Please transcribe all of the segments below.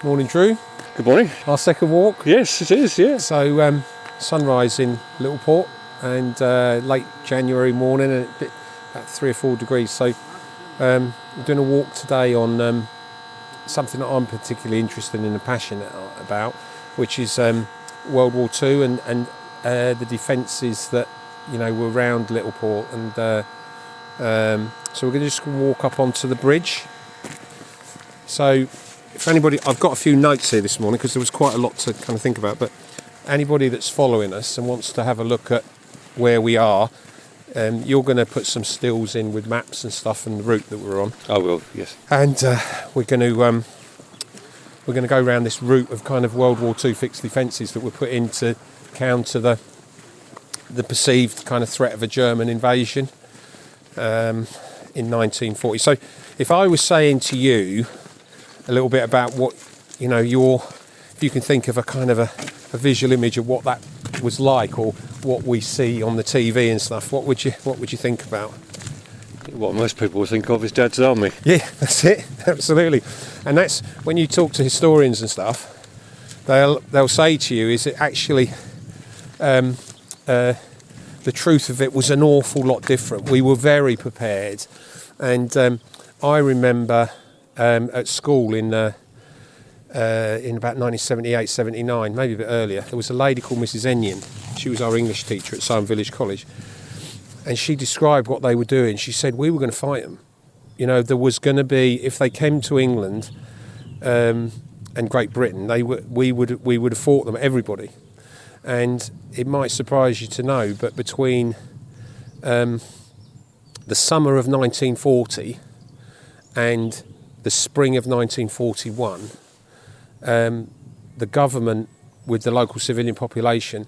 Morning, Drew. Good morning. Our second walk. Yes, it is, yeah. So, sunrise in Littleport and late January morning and about 3 or 4 degrees. So, we're doing a walk today on something that I'm particularly interested in and passionate about, which is World War II and the defences that, were around Littleport. And so we're going to just walk up onto the bridge. So, if anybody, I've got a few notes here this morning because there was quite a lot to kind of think about, but anybody that's following us and wants to have a look at where we are, you're going to put some stills in with maps and stuff and the route that we're on. I will, yes. And we're going to go around this route of kind of World War II fixed defences that were put in to counter the perceived kind of threat of a German invasion in 1940. So if I was saying to you a little bit about what, if you can think of a kind of a visual image of what that was like or what we see on the TV and stuff, what would you think about? What most people would think of is Dad's Army. Yeah, that's it, absolutely. And that's when you talk to historians and stuff, they'll say to you, is it actually the truth of it was an awful lot different. We were very prepared, and I remember at school in about 1978, 79, maybe a bit earlier, there was a lady called Mrs. Enyon. She was our English teacher at Sutton Village College, and she described what they were doing. She said we were going to fight them. There was going to be, if they came to England and Great Britain, we would have fought them, everybody. And it might surprise you to know, but between the summer of 1940 and the spring of 1941, the government, with the local civilian population,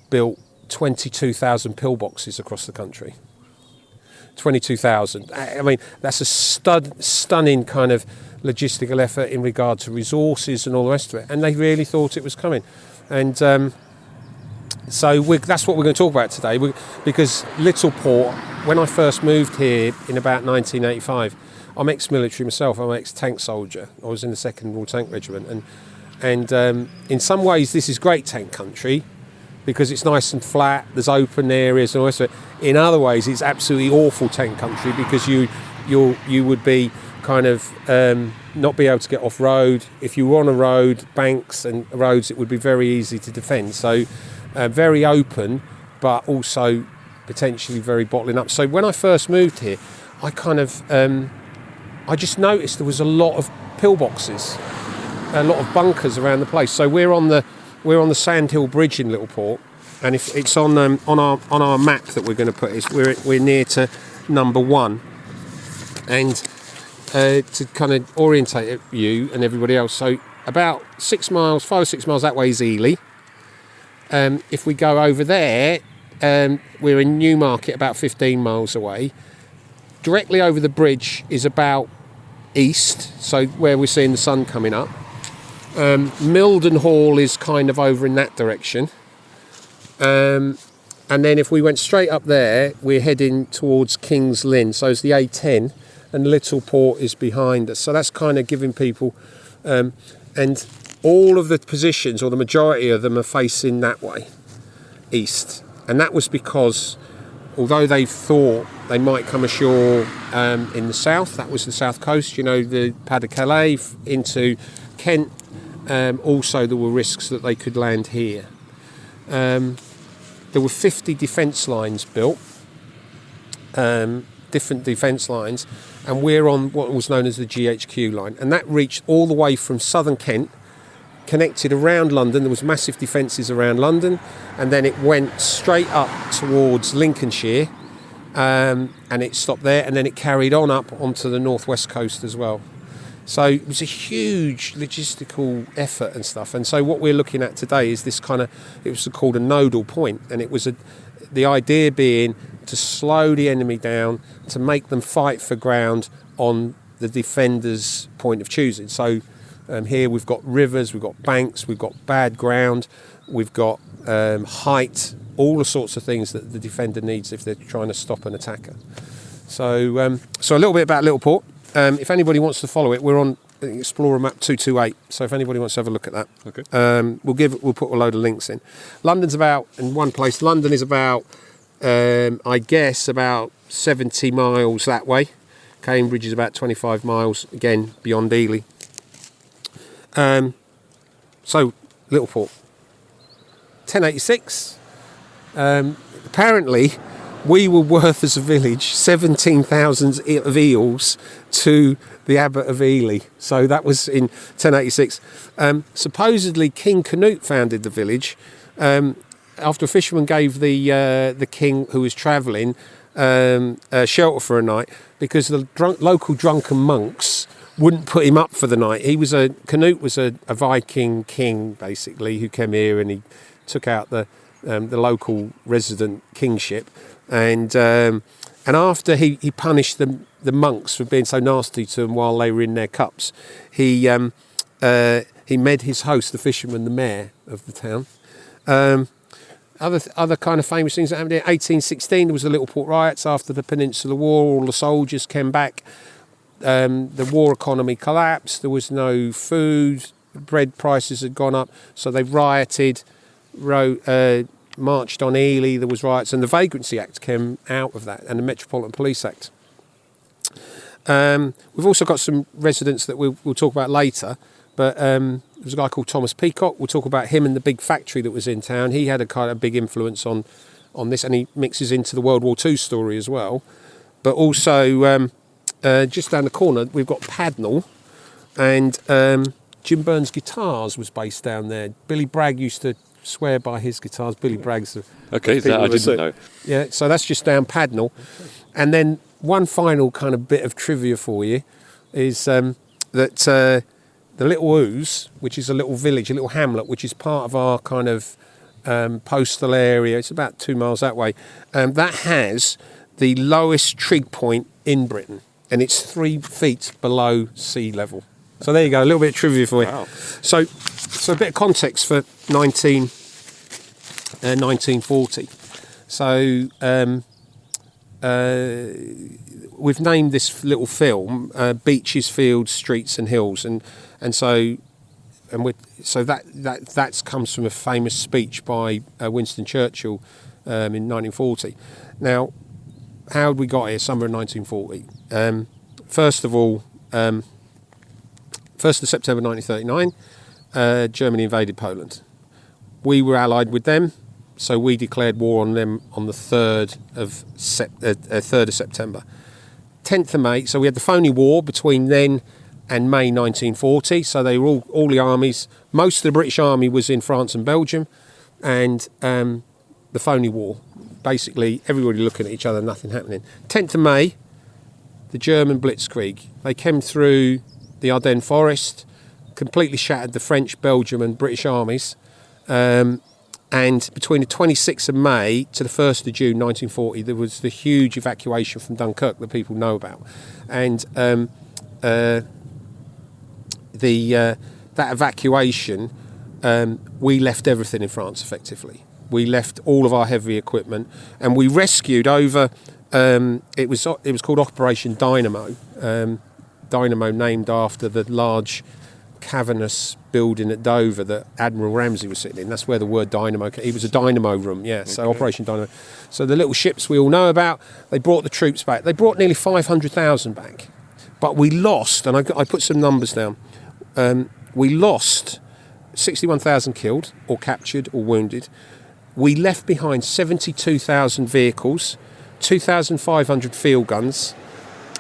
built 22,000 pillboxes across the country. 22,000. I mean, that's a stunning kind of logistical effort in regard to resources and all the rest of it. And they really thought it was coming. And so that's what we're going to talk about today. Because Littleport, when I first moved here in about 1985, I'm ex-military myself. I'm an ex-tank soldier. I was in the 2nd Royal Tank Regiment, and in some ways this is great tank country because it's nice and flat. There's open areas and all the rest of it. In other ways, it's absolutely awful tank country because you would be kind of not be able to get off road. If you were on a road, banks and roads, it would be very easy to defend. So very open, but also potentially very bottling up. So when I first moved here, I kind of I just noticed there was a lot of pillboxes, a lot of bunkers around the place. So we're on the Sandhill Bridge in Littleport, and if it's on our map that we're going to put, we're near to number 1, and to kind of orientate you and everybody else. So about 5 or 6 miles that way is Ely. If we go over there, we're in Newmarket, about 15 miles away. Directly over the bridge is about east, so where we're seeing the sun coming up. Milden Hall is kind of over in that direction. And then if we went straight up there, we're heading towards King's Lynn, so it's the A10, and Littleport is behind us. So that's kind of giving people... and all of the positions, or the majority of them, are facing that way, east. And that was because, although they thought they might come ashore in the south, that was the south coast, the Pas de Calais into Kent, also there were risks that they could land here. There were 50 defence lines built, different defence lines, and we're on what was known as the GHQ line, and that reached all the way from southern Kent, connected around London. There was massive defences around London, and then it went straight up towards Lincolnshire, and it stopped there, and then it carried on up onto the northwest coast as well. So it was a huge logistical effort and stuff. And so what we're looking at today is this kind of, it was called a nodal point, and it was the idea being to slow the enemy down, to make them fight for ground on the defender's point of choosing. So here we've got rivers, we've got banks, we've got bad ground, we've got height, all the sorts of things that the defender needs if they're trying to stop an attacker. So a little bit about Littleport. If anybody wants to follow it, we're on Explorer map 228. So if anybody wants to have a look at that, Okay. we'll put a load of links in. London's about, in one place, London is about, I guess, about 70 miles that way. Cambridge is about 25 miles, again, beyond Ely. So, Littleport. 1086. Apparently, we were worth as a village 17,000 of eels to the Abbot of Ely. So that was in 1086. Supposedly, King Canute founded the village after a fisherman gave the king who was travelling shelter for a night because the local drunken monks wouldn't put him up for the night. Canute was a Viking king, basically, who came here and he took out the local resident kingship, and after he punished the monks for being so nasty to them while they were in their cups, he made his host, the fisherman, the mayor of the town. Other kind of famous things that happened in 1816, there was the Littleport riots after the Peninsular War. All the soldiers came back. The war economy collapsed. There was no food. Bread prices had gone up, so they rioted. Marched on Ely, there was riots, and the Vagrancy Act came out of that, and the Metropolitan Police Act. We've also got some residents that we'll talk about later, but there was a guy called Thomas Peacock. We'll talk about him and the big factory that was in town. He had a kind of big influence on this, and he mixes into the World War II story as well. But also, just down the corner, we've got Padnell, and Jim Burns Guitars was based down there. Billy Bragg used to swear by his guitars. Billy Bragg's Okay, that I didn't know. Yeah, so that's just down Padnell. And then one final kind of bit of trivia for you is that the Little Ouse, which is a little village, a little hamlet, which is part of our kind of postal area, it's about 2 miles that way, that has the lowest trig point in Britain, and it's 3 feet below sea level. So there you go, a little bit of trivia for you. Wow. So a bit of context for 1940. So we've named this little film Beaches, Fields, Streets and Hills, and so that comes from a famous speech by Winston Churchill in 1940. Now, how had we got here? Summer of 1940. First of all, 1st of September 1939, Germany invaded Poland. We were allied with them, so we declared war on them on the 3rd of September. 10th of May, so we had the phony war between then and May 1940, so they were all the armies. Most of the British army was in France and Belgium, and the phony war. Basically, everybody looking at each other, nothing happening. 10th of May, the German Blitzkrieg. They came through the Ardennes forest, completely shattered the French, Belgium and British armies. And between the 26th of May to the 1st of June 1940, there was the huge evacuation from Dunkirk that people know about. And that evacuation, we left everything in France, effectively. We left all of our heavy equipment, and we rescued over. It was called Operation Dynamo. Dynamo named after the large cavernous building at Dover that Admiral Ramsay was sitting in. That's where the word dynamo came. It was a dynamo room, yeah. Okay. So Operation Dynamo. So the little ships we all know about, they brought the troops back. They brought nearly 500,000 back. But we lost, and I put some numbers down. We lost 61,000 killed or captured or wounded. We left behind 72,000 vehicles, 2,500 field guns.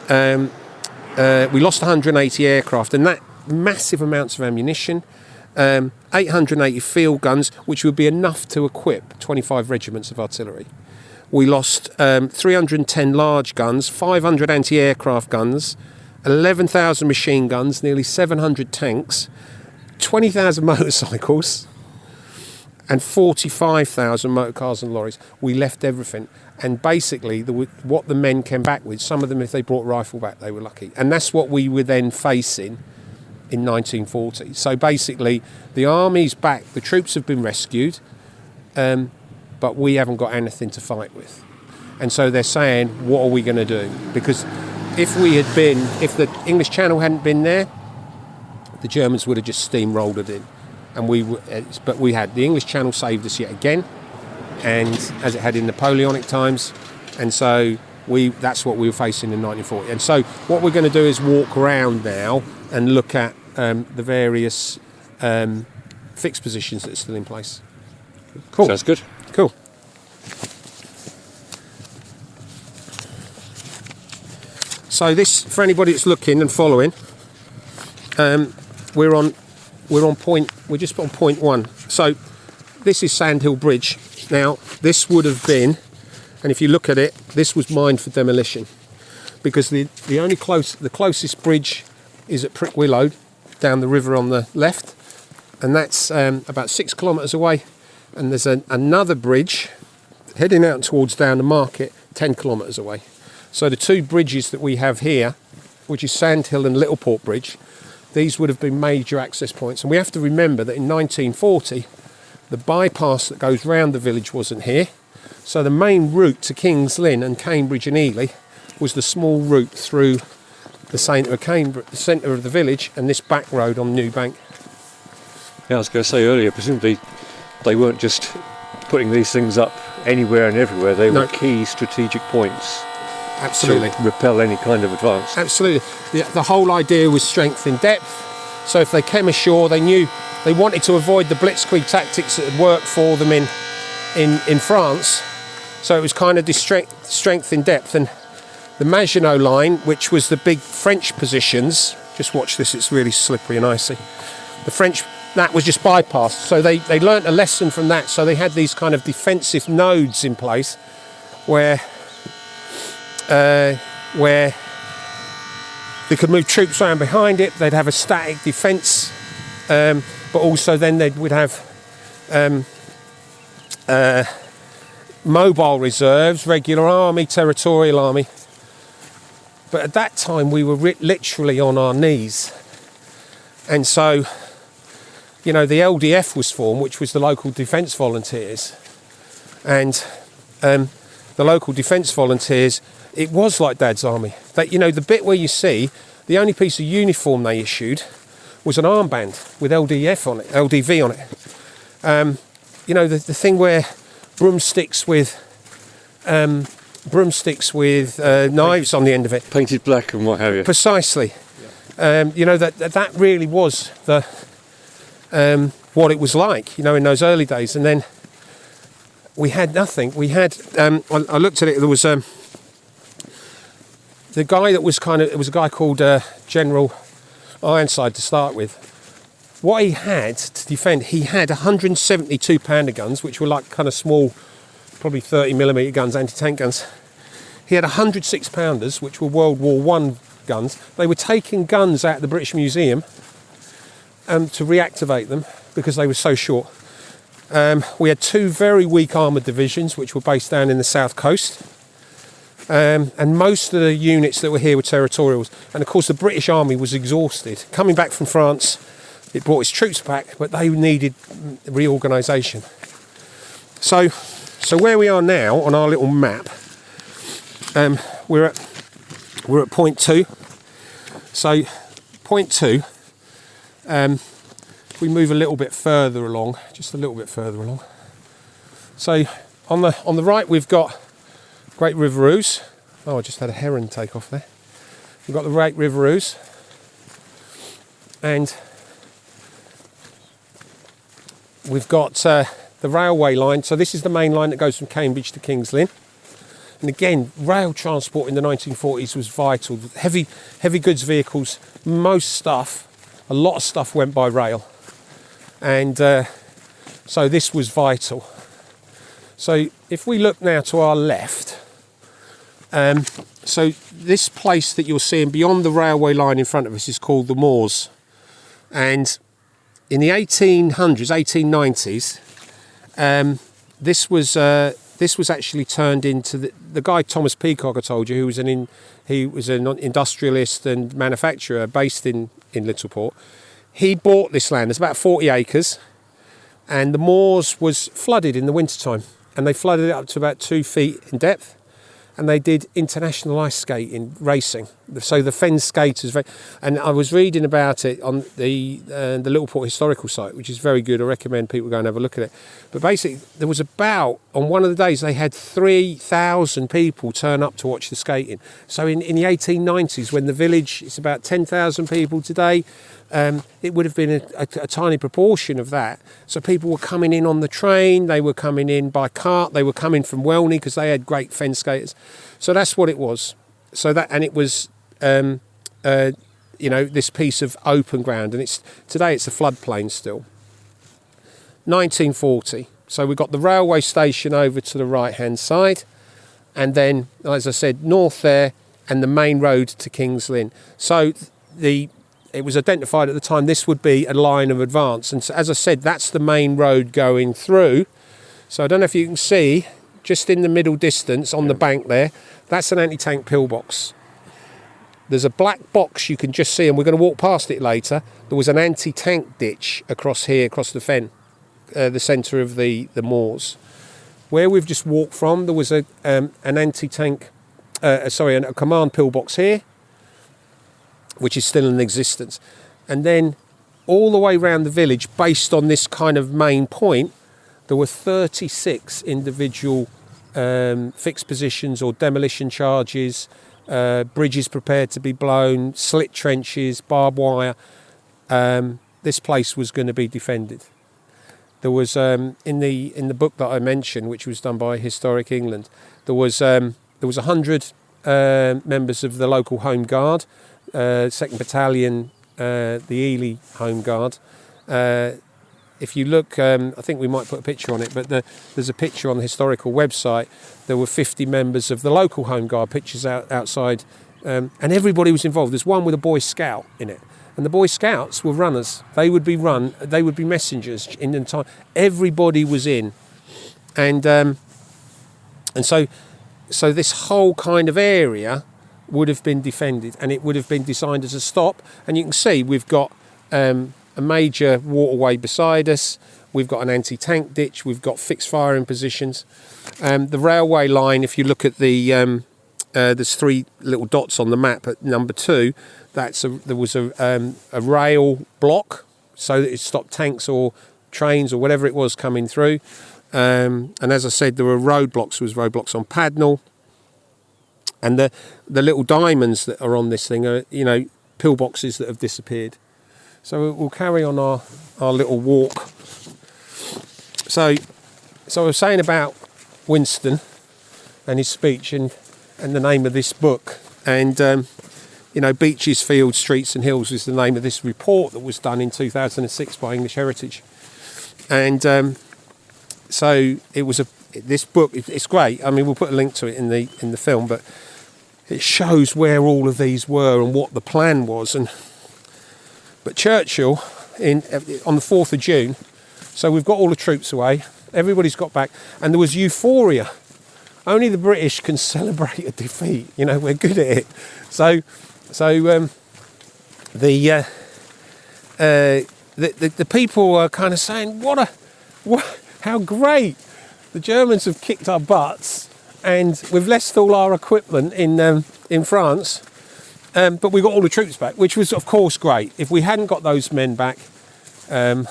We lost 180 aircraft, and that massive amounts of ammunition, 880 field guns, which would be enough to equip 25 regiments of artillery. We lost 310 large guns, 500 anti-aircraft guns, 11,000 machine guns, nearly 700 tanks, 20,000 motorcycles, and 45,000 motor cars and lorries. We left everything. And basically, what the men came back with, some of them, if they brought rifle back, they were lucky. And that's what we were then facing in 1940. So basically, the army's back, the troops have been rescued, but we haven't got anything to fight with. And so they're saying, what are we going to do? Because if the English Channel hadn't been there, the Germans would have just steamrolled it in. And but we had the English Channel saved us yet again, and as it had in Napoleonic times, and so that's what we were facing in 1940. And so what we're going to do is walk around now and look at the various fixed positions that are still in place. Cool. Sounds good. Cool. So this, for anybody that's looking and following, we're just on point 1. So this is Sandhill Bridge. Now this would have been, and if you look at it, this was mined for demolition, because the closest bridge is at Prickwillow down the river on the left, and that's about 6 kilometres away, and there's another bridge heading out towards down the market 10 kilometres away. So the two bridges that we have here, which is Sandhill and Littleport Bridge, these would have been major access points. And we have to remember that in 1940, the bypass that goes round the village wasn't here. So the main route to King's Lynn and Cambridge and Ely was the small route through the centre of Cambridge, the centre of the village, and this back road on New Bank. Yeah, I was going to say earlier, presumably they weren't just putting these things up anywhere and everywhere. They were key strategic points. Absolutely. To repel any kind of advance. Absolutely. The whole idea was strength in depth. So if they came ashore, they knew they wanted to avoid the Blitzkrieg tactics that had worked for them in France. So it was kind of strength in depth. And the Maginot Line, which was the big French positions, just watch this, it's really slippery and icy. The French, that was just bypassed. So they learnt a lesson from that. So they had these kind of defensive nodes in place where they could move troops around behind it. They'd have a static defence, but also then they would have mobile reserves, regular army, territorial army. But at that time we were literally on our knees, and so the LDF was formed, which was the local defence volunteers, and the local defence volunteers, it was like Dad's army. The bit where you see the only piece of uniform they issued was an armband with LDV on it. The thing where broomsticks with knives on the end of it, painted black and what have you. Precisely. Yeah. That really was the what it was like, in those early days. And then we had nothing. We had. I looked at it. There was the guy that was it was a guy called General Ironside to start with. What he had to defend, he had 172 pounder guns, which were like kind of small, probably 30mm guns, anti-tank guns. He had 106 pounders, which were World War I guns. They were taking guns out of the British Museum to reactivate them because they were so short. We had two very weak armoured divisions, which were based down in the south coast. And most of the units that were here were territorials. And of course the British Army was exhausted. Coming back from France, it brought its troops back, but they needed reorganisation. So where we are now on our little map, we're at point 2. So point 2, if we move a little bit further along, just a little bit further along. So on the right we've got Great River Ouse. Oh, I just had a heron take off there. We've got the Great River Ouse, and we've got the railway line. So this is the main line that goes from Cambridge to King's Lynn. And again, rail transport in the 1940s was vital. Heavy goods vehicles, a lot of stuff went by rail. And so this was vital. So if we look now to our left, so this place that you're seeing beyond the railway line in front of us is called the Moors. And in the 1890s, this was actually turned into the guy Thomas Peacock I told you, who was he was an industrialist and manufacturer based in Littleport. He bought this land. It's about 40 acres, and the Moors was flooded in the wintertime, and they flooded it up to about 2 feet in depth, and they did international ice skating racing So the Fens skaters, and I was reading about it on the Littleport historical site, which is very good. I recommend people go and have a look at it. But basically, there was on one of the days, they had 3,000 people turn up to watch the skating. So in the 1890s, when the village is about 10,000 people today, it would have been a tiny proportion of that. So people were coming in on the train, they were coming in by cart, they were coming from Welney because they had great Fens skaters. So that's what it was. So that, and it was, this piece of open ground, and today it's a floodplain still. 1940. So we've got the railway station over to the right-hand side, and then, as I said, north there, and the main road to King's Lynn. So it was identified at the time this would be a line of advance, and so, as I said, that's the main road going through. So I don't know if you can see, just in the middle distance on the bank there, that's an anti-tank pillbox. There's a black box you can just see, and we're going to walk past it later. There was an anti-tank ditch across here, across the fen, the centre of the moors. Where we've just walked from, there was an anti-tank, a command pillbox here, which is still in existence. And then all the way around the village, based on this kind of main point, there were 36 individual fixed positions or demolition charges, bridges prepared to be blown, slit trenches, barbed wire. This place was going to be defended. There was in the book that I mentioned, which was done by Historic England, there was 100 members of the local Home Guard, 2nd Battalion, the Ely Home Guard. If you look, I think we might put a picture on it, but there's a picture on the historical website. There were 50 members of the local Home Guard, pictures outside, and everybody was involved. There's one with a Boy Scout in it, and the Boy Scouts were runners. They would be messengers in the time. Everybody was in, and so this whole kind of area would have been defended, and it would have been designed as a stop. And you can see we've got a major waterway beside us. We've got an anti-tank ditch. We've got fixed firing positions. The railway line, if you look at there's 3 little dots on the map at number 2. There was a rail block, so that it stopped tanks or trains or whatever it was coming through. And as I said, there were roadblocks. There was roadblocks on Padnell. And the little diamonds that are on this thing are, pillboxes that have disappeared. So we'll carry on our little walk. So I was saying about Winston and his speech and the name of this book. And, Beaches, Fields, Streets and Hills is the name of this report that was done in 2006 by English Heritage. And so it was this book, it's great. I mean, we'll put a link to it in the film, but it shows where all of these were and what the plan was. But Churchill, on the 4th of June, so we've got all the troops away, everybody's got back, and there was euphoria. Only the British can celebrate a defeat. We're good at it. So the people are kind of saying, how great! The Germans have kicked our butts, and we've left all our equipment in France. But we got all the troops back, which was, of course, great. If we hadn't got those men back, it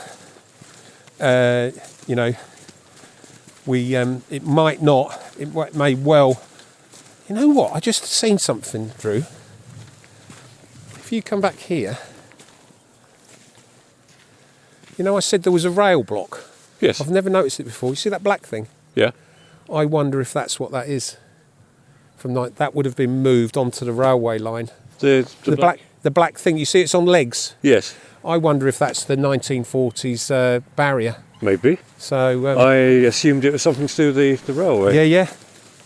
may well. You know what? I just seen something, Drew. If you come back here, I said there was a rail block. Yes. I've never noticed it before. You see that black thing? Yeah. I wonder if that's what that is. That would have been moved onto the railway line. The black thing, you see it's on legs? Yes. I wonder if that's the 1940s barrier. Maybe. So I assumed it was something to do with the railway. Yeah.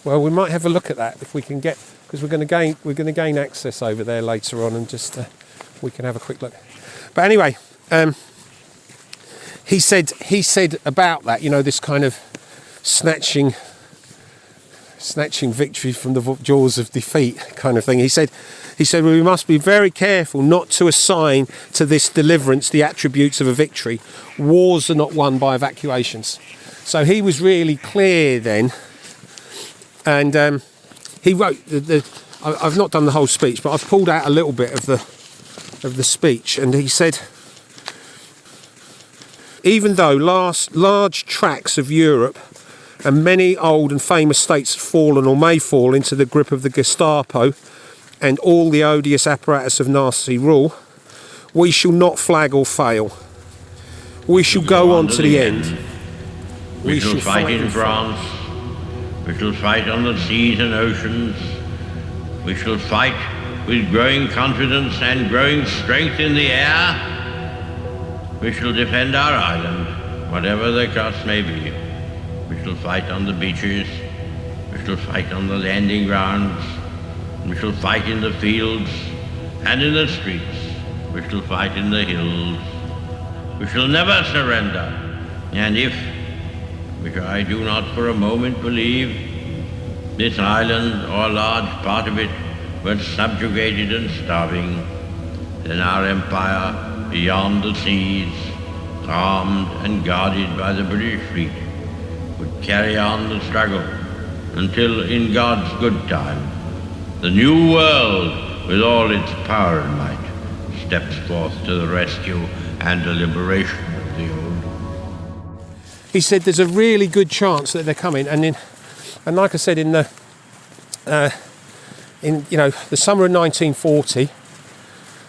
Well, we might have a look at that if we can get, because we're going to gain access over there later on, and just we can have a quick look. But anyway, he said about that, this kind of snatching victory from the jaws of defeat kind of thing. He said we must be very careful not to assign to this deliverance the attributes of a victory. Wars are not won by evacuations. So he was really clear then, and he wrote the I've not done the whole speech, but I've pulled out a little bit of the speech, and he said, even though large tracts of Europe and many old and famous states have fallen or may fall into the grip of the Gestapo and all the odious apparatus of Nazi rule, we shall not flag or fail. We shall go on to the end. We shall fight in France. We shall fight on the seas and oceans. We shall fight with growing confidence and growing strength in the air. We shall defend our island, whatever the cost may be. We shall fight on the beaches. We shall fight on the landing grounds. We shall fight in the fields and in the streets. We shall fight in the hills. We shall never surrender. And if, which I do not for a moment believe, this island or a large part of it were subjugated and starving, then our empire beyond the seas, armed and guarded by the British fleet, would carry on the struggle until, in God's good time, the new world, with all its power and might, steps forth to the rescue and the liberation of the old. He said there's a really good chance that they're coming, and like I said, in the summer of 1940,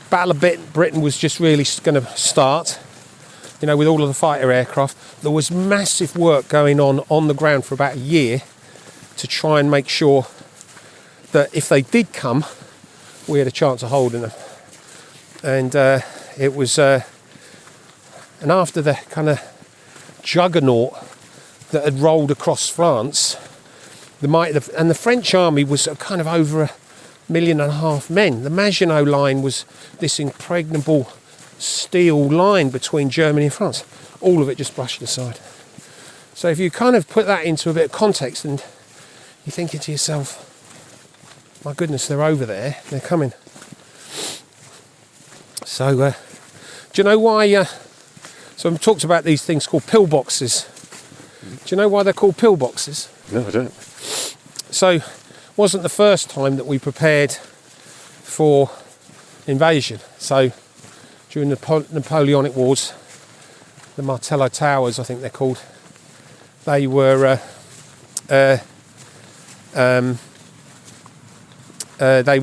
Battle of Britain was just really going to start, with all of the fighter aircraft. There was massive work going on the ground for about a year to try and make sure that if they did come, we had a chance of holding them. And it was, and after the kind of juggernaut that had rolled across France, the French army was kind of over 1.5 million men. The Maginot Line was this impregnable steel line between Germany and France. All of it just brushed aside. So if you kind of put that into a bit of context, and you're thinking to yourself, my goodness, they're over there, they're coming. So, do you know why? So I've talked about these things called pillboxes. Do you know why they're called pillboxes? No, I don't. So, it wasn't the first time that we prepared for invasion. So, during the Napoleonic Wars, the Martello Towers, I think they're called, they were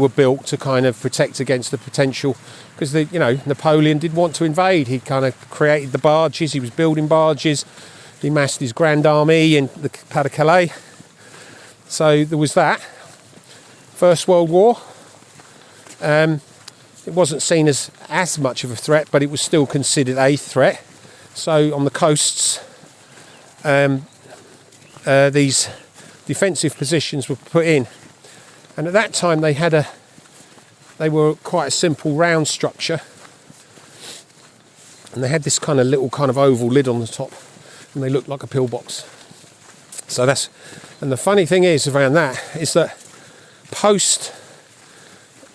built to kind of protect against the potential, because Napoleon did want to invade. He kind of created the barges. He was building barges. He massed his grand army in the Pas de Calais. So there was that. First World War. It wasn't seen as much of a threat, but it was still considered a threat. So on the coasts, these defensive positions were put in. And at that time they were quite a simple round structure. And they had this kind of little kind of oval lid on the top. And they looked like a pillbox. So and the funny thing is around that is that post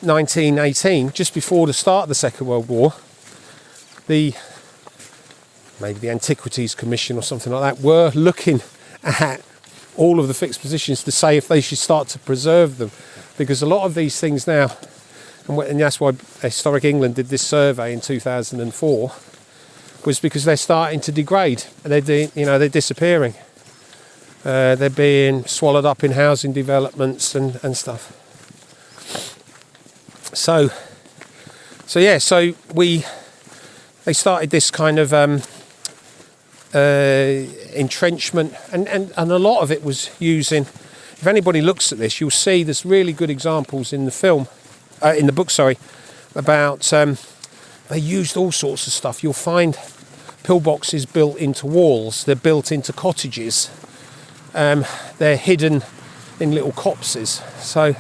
1918, just before the start of the Second World War, maybe the Antiquities Commission or something like that were looking at all of the fixed positions to say if they should start to preserve them, because a lot of these things now, and that's why Historic England did this survey in 2004, was because they're starting to degrade. They're disappearing. They're being swallowed up in housing developments and stuff. So they started this kind of entrenchment, and a lot of it was using. If anybody looks at this, you'll see there's really good examples in the book, about they used all sorts of stuff. You'll find pillboxes built into walls. They're built into cottages. They're hidden in little copses. So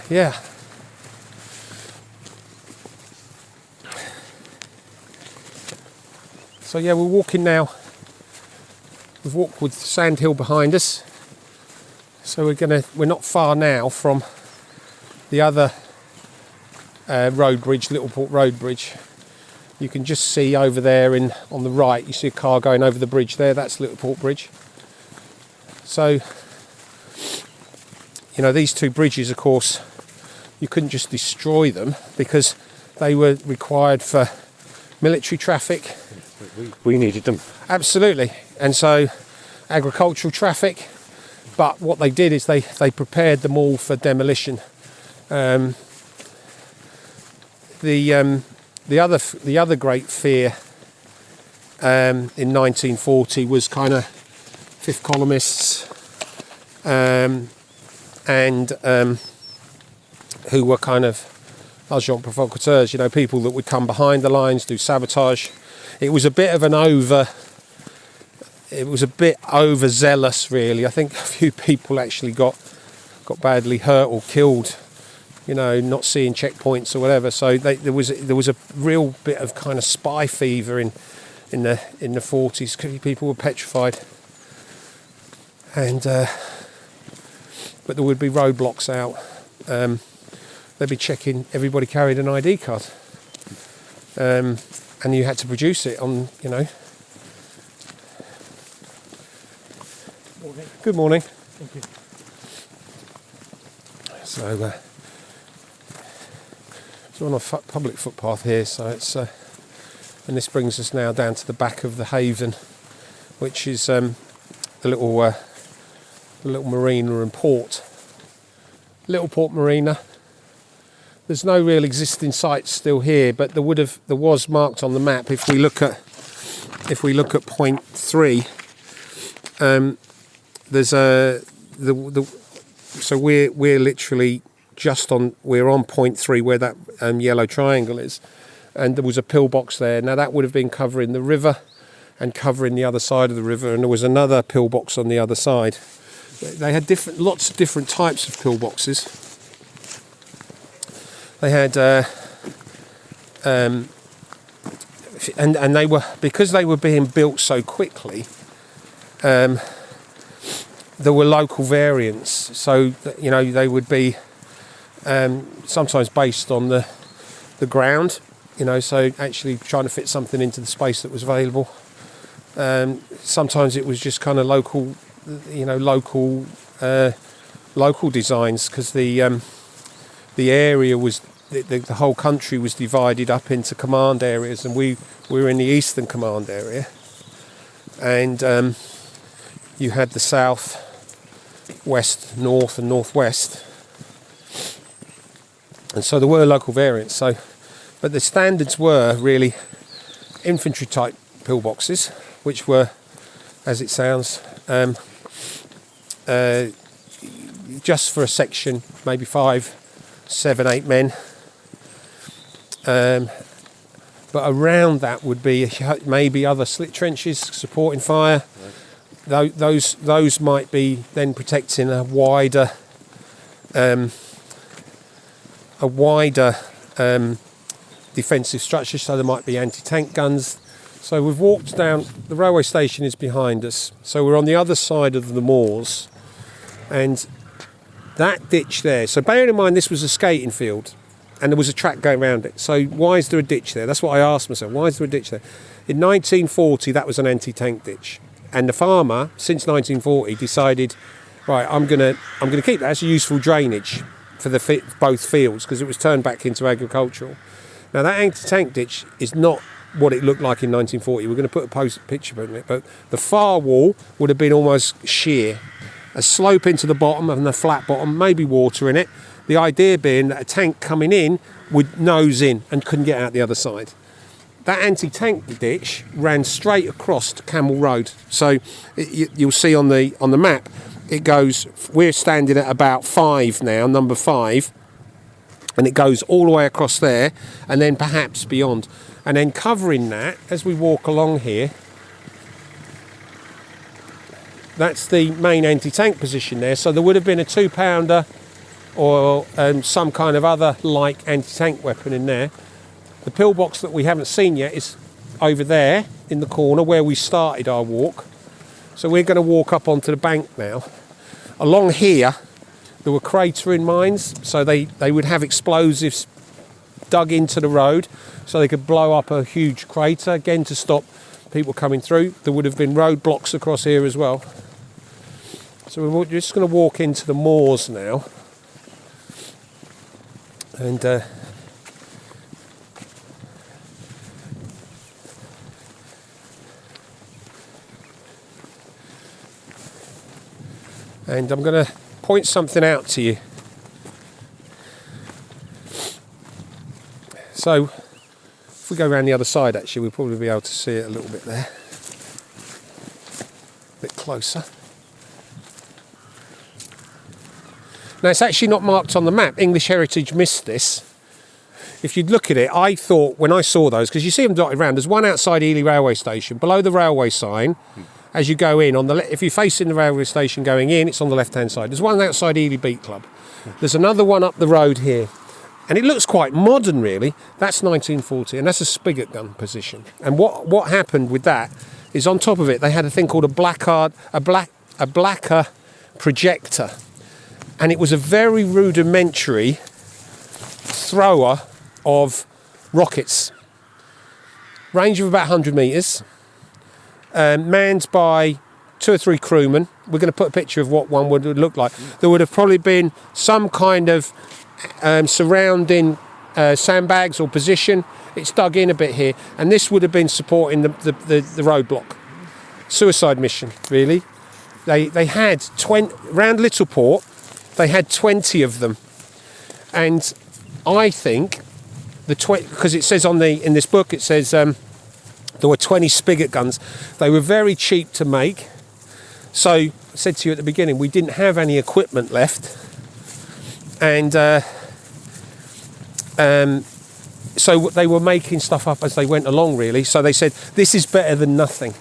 yeah. So yeah, we're walking now. We've walked with Sand Hill behind us. So we're not far now from the other road bridge, Littleport Road Bridge. You can just see over there on the right, you see a car going over the bridge there, that's Littleport Bridge. So these two bridges, of course, you couldn't just destroy them because they were required for military traffic. We needed them. Absolutely. And so agricultural traffic. But what they did is they prepared them all for demolition. The other great fear in 1940 was kind of fifth columnists and who were kind of agents provocateurs, people that would come behind the lines, do sabotage. It was a bit overzealous, really. I think a few people actually got badly hurt or killed, not seeing checkpoints or whatever. So there was a real bit of kind of spy fever in the 40s. People were petrified, and but there would be roadblocks out. They'd be checking everybody carried an ID card, and you had to produce it on, Morning. Good morning. Thank you. So we're on a public footpath here, so it's and this brings us now down to the back of the haven, which is the little marina and port, Littleport Marina. There's no real existing sites still here, but there was marked on the map. If we look at point 3, there's so we're literally we're on point 3 where that yellow triangle is, and there was a pillbox there. Now that would have been covering the river and covering the other side of the river, and there was another pillbox on the other side. They had lots of different types of pillboxes. They had and they were, because they were being built so quickly, there were local variants. So they would be sometimes based on the ground, so actually trying to fit something into the space that was available. Sometimes it was just kind of local designs, because the area was the whole country was divided up into command areas, and we were in the Eastern Command area, and you had the south, west, north, and northwest, and so there were local variants. So, but the standards were really infantry type pillboxes, which were, as it sounds, just for a section, maybe 5, 7, 8 men. But around that would be maybe other slit trenches supporting fire. Right. Those might be then protecting a wider defensive structure. So there might be anti-tank guns. So we've walked down. The railway station is behind us. So we're on the other side of the moors, and that ditch there. So bearing in mind this was a skating field, and there was a track going around it. So why is there a ditch there? That's what I asked myself. Why is there a ditch there? In 1940, that was an anti-tank ditch, and the farmer, since 1940, decided, right, I'm gonna keep that as a useful drainage for both fields, because it was turned back into agricultural. Now that anti-tank ditch is not what it looked like in 1940. We're going to put a picture of it, but the far wall would have been almost sheer, a slope into the bottom and a flat bottom, maybe water in it. The idea being that a tank coming in would nose in and couldn't get out the other side. That anti-tank ditch ran straight across to Camel Road. So you'll see on the map, it goes, we're standing at about 5 now, number 5, and it goes all the way across there, and then perhaps beyond. And then covering that, as we walk along here, that's the main anti-tank position there. So there would have been a 2-pounder or some kind of other like anti-tank weapon in there. The pillbox that we haven't seen yet is over there in the corner where we started our walk. So we're going to walk up onto the bank now. Along here, there were cratering mines, so they would have explosives dug into the road so they could blow up a huge crater, again to stop people coming through. There would have been roadblocks across here as well. So we're just going to walk into the moors now. And I'm going to point something out to you. So if we go around the other side, actually, we'll probably be able to see it a little bit there. A bit closer. Now, it's actually not marked on the map. English Heritage missed this. If you'd look at it, I thought when I saw those, because you see them dotted around, there's one outside Ely railway station, below the railway sign, as you go in, on the if you're facing the railway station going in, it's on the left-hand side. There's one outside Ely Beat Club. There's another one up the road here. And it looks quite modern, really. That's 1940, and that's a spigot gun position. And what happened with that is on top of it, they had a thing called a blacker projector. And it was a very rudimentary thrower of rockets. Range of about 100 metres. Manned by 2 or 3 crewmen. We're going to put a picture of what one would look like. There would have probably been some kind of surrounding sandbags or position. It's dug in a bit here. And this would have been supporting the roadblock. Suicide mission, really. They had 20... Round Littleport, they had 20 of them. And I think... because it says in this book, it says... there were 20 spigot guns. They were very cheap to make. So I said to you at the beginning, we didn't have any equipment left. And so they were making stuff up as they went along, really. So they said, this is better than nothing.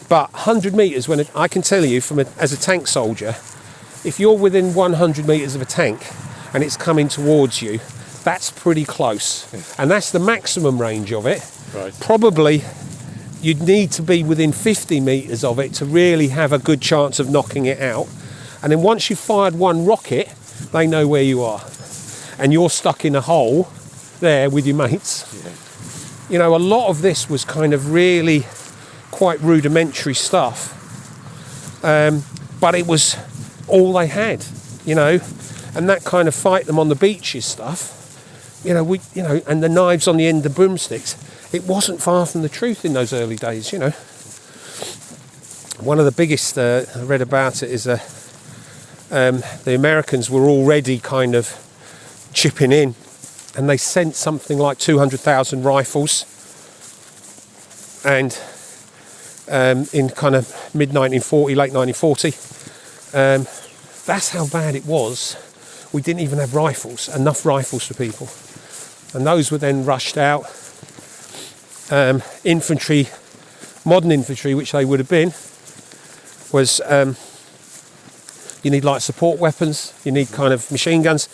But 100 metres, I can tell you, as a tank soldier, if you're within 100 metres of a tank and it's coming towards you, that's pretty close. And that's the maximum range of it. Right. Probably you'd need to be within 50 metres of it to really have a good chance of knocking it out. And then once you've fired one rocket, they know where you are. And you're stuck in a hole there with your mates. Yeah. You know, a lot of this was kind of really quite rudimentary stuff. But it was all they had, you know. And that kind of fight them on the beaches stuff, and the knives on the end of broomsticks, it wasn't far from the truth in those early days, you know. One of the biggest, I read about it, is the Americans were already kind of chipping in, and they sent something like 200,000 rifles, and in kind of mid-1940, late 1940, that's how bad it was. We didn't even have enough rifles for people. And those were then rushed out. Infantry, modern infantry, which they would have been, was you need light support weapons, you need kind of machine guns.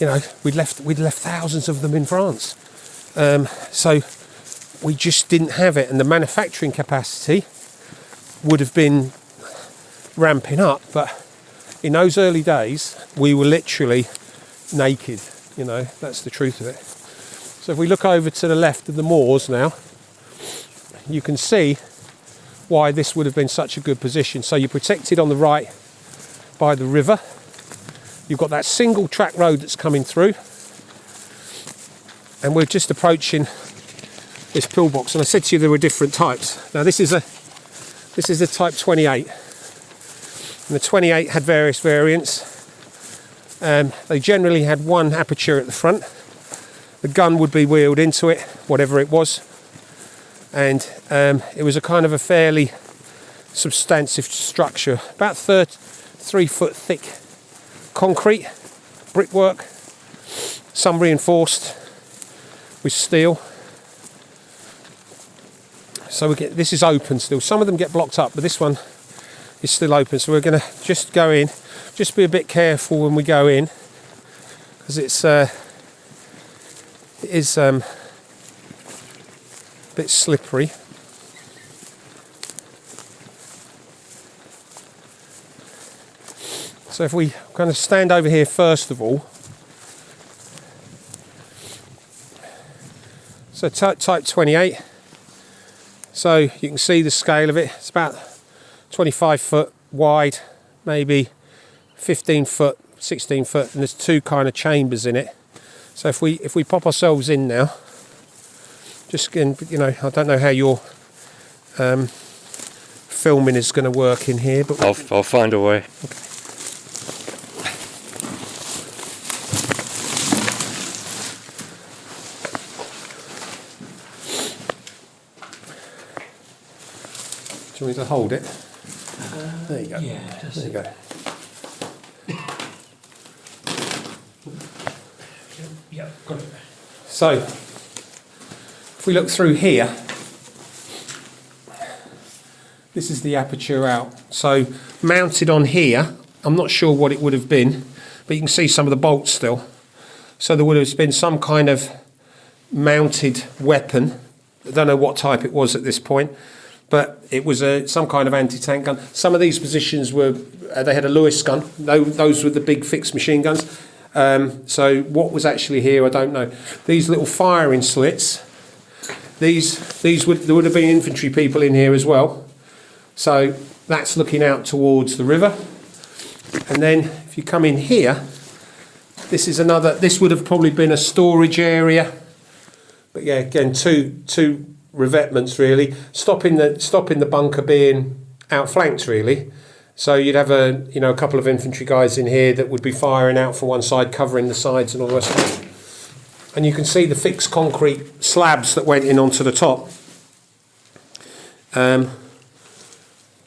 You know, we'd left thousands of them in France. So we just didn't have it, and the manufacturing capacity would have been ramping up, but in those early days, we were literally naked, you know, that's the truth of it. So if we look over to the left of the moors now, you can see why this would have been such a good position. So you're protected on the right by the river. You've got that single track road that's coming through. And we're just approaching this pillbox. And I said to you there were different types. Now this is a Type 28. And the 28 had various variants. They generally had one aperture at the front. The gun would be wheeled into it, whatever it was. And it was a kind of a fairly substantive structure, about 3 foot thick concrete, brickwork, some reinforced with steel. So this is open still. Some of them get blocked up, but this one is still open. So we're going to just go in. Just be a bit careful when we go in, because it is a bit slippery. So if we kind of stand over here first of all. So Type 28. So you can see the scale of it. It's about 25 foot wide, maybe 15 foot, 16 foot, and there's 2 kind of chambers in it. So if we pop ourselves in now, just again, you know, I don't know how your filming is going to work in here, but I'll find a way. Okay. Do you want me to hold it? There you go. Yeah, there you go. Yeah, got it. So, if we look through here, this is the aperture out. So, mounted on here, I'm not sure what it would have been, but you can see some of the bolts still. So there would have been some kind of mounted weapon. I don't know what type it was at this point, but it was some kind of anti-tank gun. Some of these positions were, they had a Lewis gun. Those were the big fixed machine guns. So what was actually here, I don't know. These little firing slits, there would have been infantry people in here as well. So that's looking out towards the river. And then if you come in here, this would have probably been a storage area. But yeah, again, two revetments really, stopping the bunker being outflanked really. So you'd have a couple of infantry guys in here that would be firing out from one side, covering the sides and all the rest of it. And you can see the fixed concrete slabs that went in onto the top.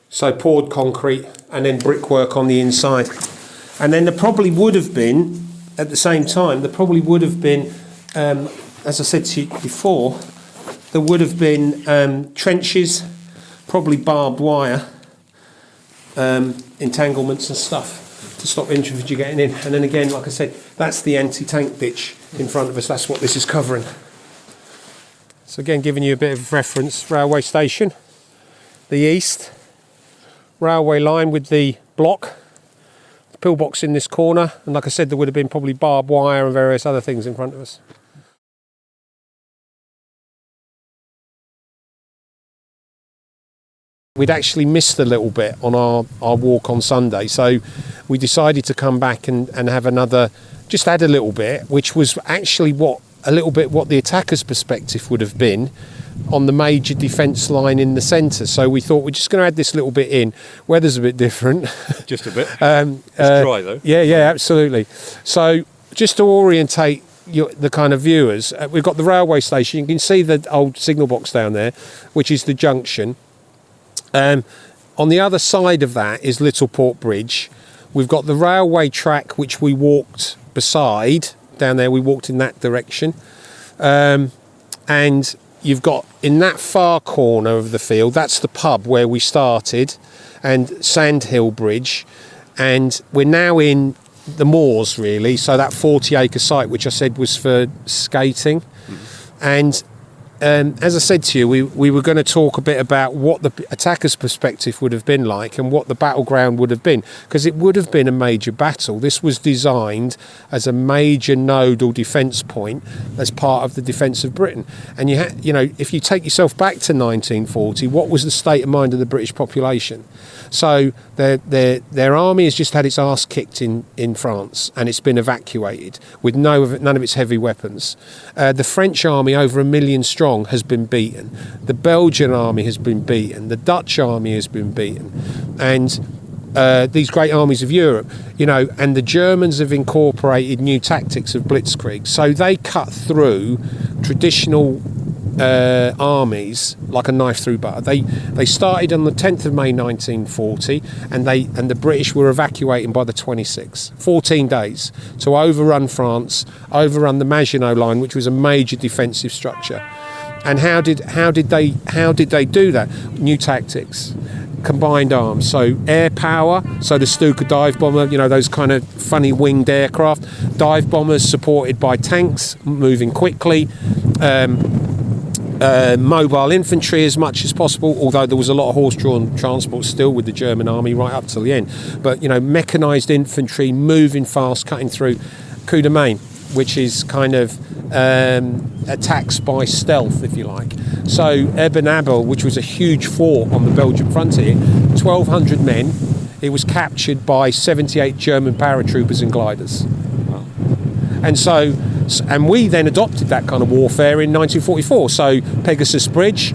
So poured concrete and then brickwork on the inside. And then there probably would have been, at the same time, as I said to you before, there would have been trenches, probably barbed wire, entanglements and stuff to stop infantry getting in. And then again, like I said, that's the anti-tank ditch in front of us. That's what this is covering. So again, giving you a bit of reference, railway station, the east, railway line with the block, the pillbox in this corner, and like I said, there would have been probably barbed wire and various other things in front of us. We'd actually missed a little bit on our walk on Sunday, so we decided to come back and have another, just add a little bit, which was actually what the attacker's perspective would have been on the major defence line in the centre. So we thought we're just going to add this little bit in. Weather's a bit different. Just a bit. It's dry though. Yeah, absolutely. So just to orientate the kind of viewers, we've got the railway station. You can see the old signal box down there, which is the junction. On the other side of that is Littleport Bridge. We've got the railway track, which we walked beside. Down there, we walked in that direction. And you've got, in that far corner of the field, that's the pub where we started, and Sandhill Bridge. And we're now in the moors, really. So that 40-acre site, which I said was for skating. And as I said to you, we were going to talk a bit about what the attacker's perspective would have been like and what the battleground would have been, because it would have been a major battle. This was designed as a major nodal defence point as part of the defence of Britain. And if you take yourself back to 1940, what was the state of mind of the British population? So their army has just had its arse kicked in France, and it's been evacuated with none of its heavy weapons. The French army, over 1 million strong, has been beaten. The Belgian army has been beaten. The Dutch army has been beaten. And these great armies of Europe, and the Germans have incorporated new tactics of Blitzkrieg. So they cut through traditional armies like a knife through butter. They started on the 10th of May 1940, and the British were evacuating by the 26th. 14 days to overrun France, overrun the Maginot Line, which was a major defensive structure. And how did they do that? New tactics, combined arms. So air power, so the Stuka dive bomber, those kind of funny winged aircraft, dive bombers supported by tanks moving quickly. Mobile infantry as much as possible, although there was a lot of horse-drawn transport still with the German army right up till the end. But mechanised infantry moving fast, cutting through. Coup de main, which is kind of attacks by stealth, if you like. So Eben Abel, which was a huge fort on the Belgian frontier, 1,200 men it was captured by 78 German paratroopers and gliders. And we then adopted that kind of warfare in 1944. So Pegasus Bridge,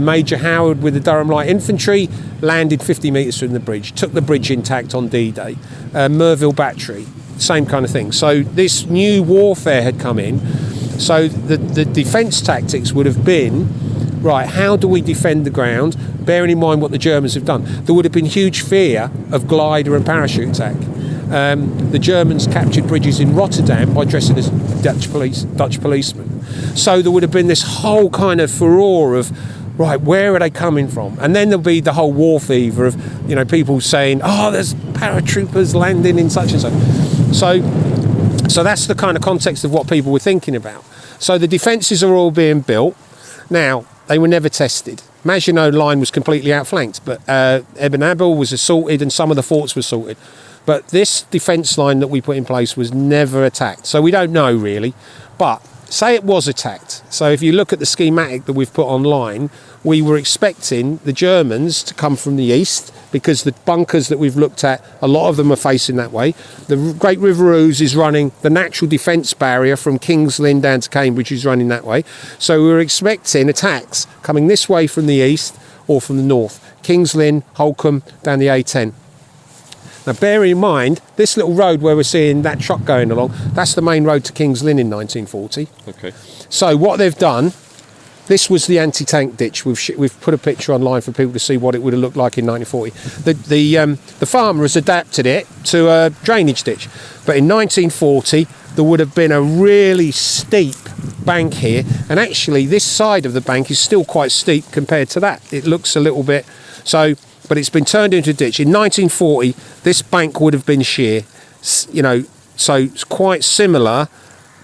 Major Howard with the Durham Light Infantry landed 50 metres from the bridge, took the bridge intact on D-Day. Merville Battery, same kind of thing. So this new warfare had come in. So the defence tactics would have been, right, how do we defend the ground, bearing in mind what the Germans have done? There would have been huge fear of glider and parachute attack. The Germans captured bridges in Rotterdam by dressing as Dutch policemen. So there would have been this whole kind of furore of, right, where are they coming from? And then there'll be the whole war fever of, people saying, oh, there's paratroopers landing in such and such. So that's the kind of context of what people were thinking about. So the defences are all being built. Now, they were never tested. Maginot Line was completely outflanked, but Ebenabel was assaulted and some of the forts were assaulted. But this defence line that we put in place was never attacked. So we don't know really. But say it was attacked. So if you look at the schematic that we've put online, we were expecting the Germans to come from the east because the bunkers that we've looked at, a lot of them are facing that way. The Great River Ouse is running, the natural defence barrier from King's Lynn down to Cambridge is running that way. So we were expecting attacks coming this way from the east or from the north. King's Lynn, Holcombe, down the A10. Now bear in mind, this little road where we're seeing that truck going along, that's the main road to King's Lynn in 1940. Okay. So what they've done, this was the anti-tank ditch. We've put a picture online for people to see what it would have looked like in 1940. The farmer has adapted it to a drainage ditch. But in 1940, there would have been a really steep bank here. And actually, this side of the bank is still quite steep compared to that. It looks a little bit... But it's been turned into a ditch. In 1940, this bank would have been sheer, so it's quite similar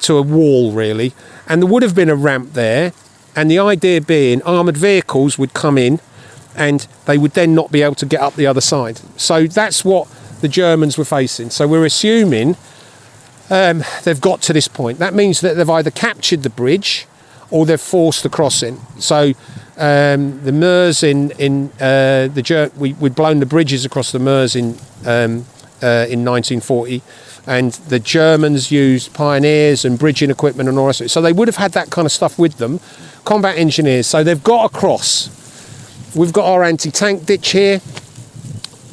to a wall, really. And there would have been a ramp there, and the idea being armoured vehicles would come in, and they would then not be able to get up the other side. So that's what the Germans were facing. So we're assuming they've got to this point. That means that they've either captured the bridge or they've forced the crossing. So... the Meuse we'd blown the bridges across the Meuse in 1940, and the Germans used pioneers and bridging equipment and all that. So they would have had that kind of stuff with them. Combat engineers. So they've got across. We've got our anti-tank ditch here.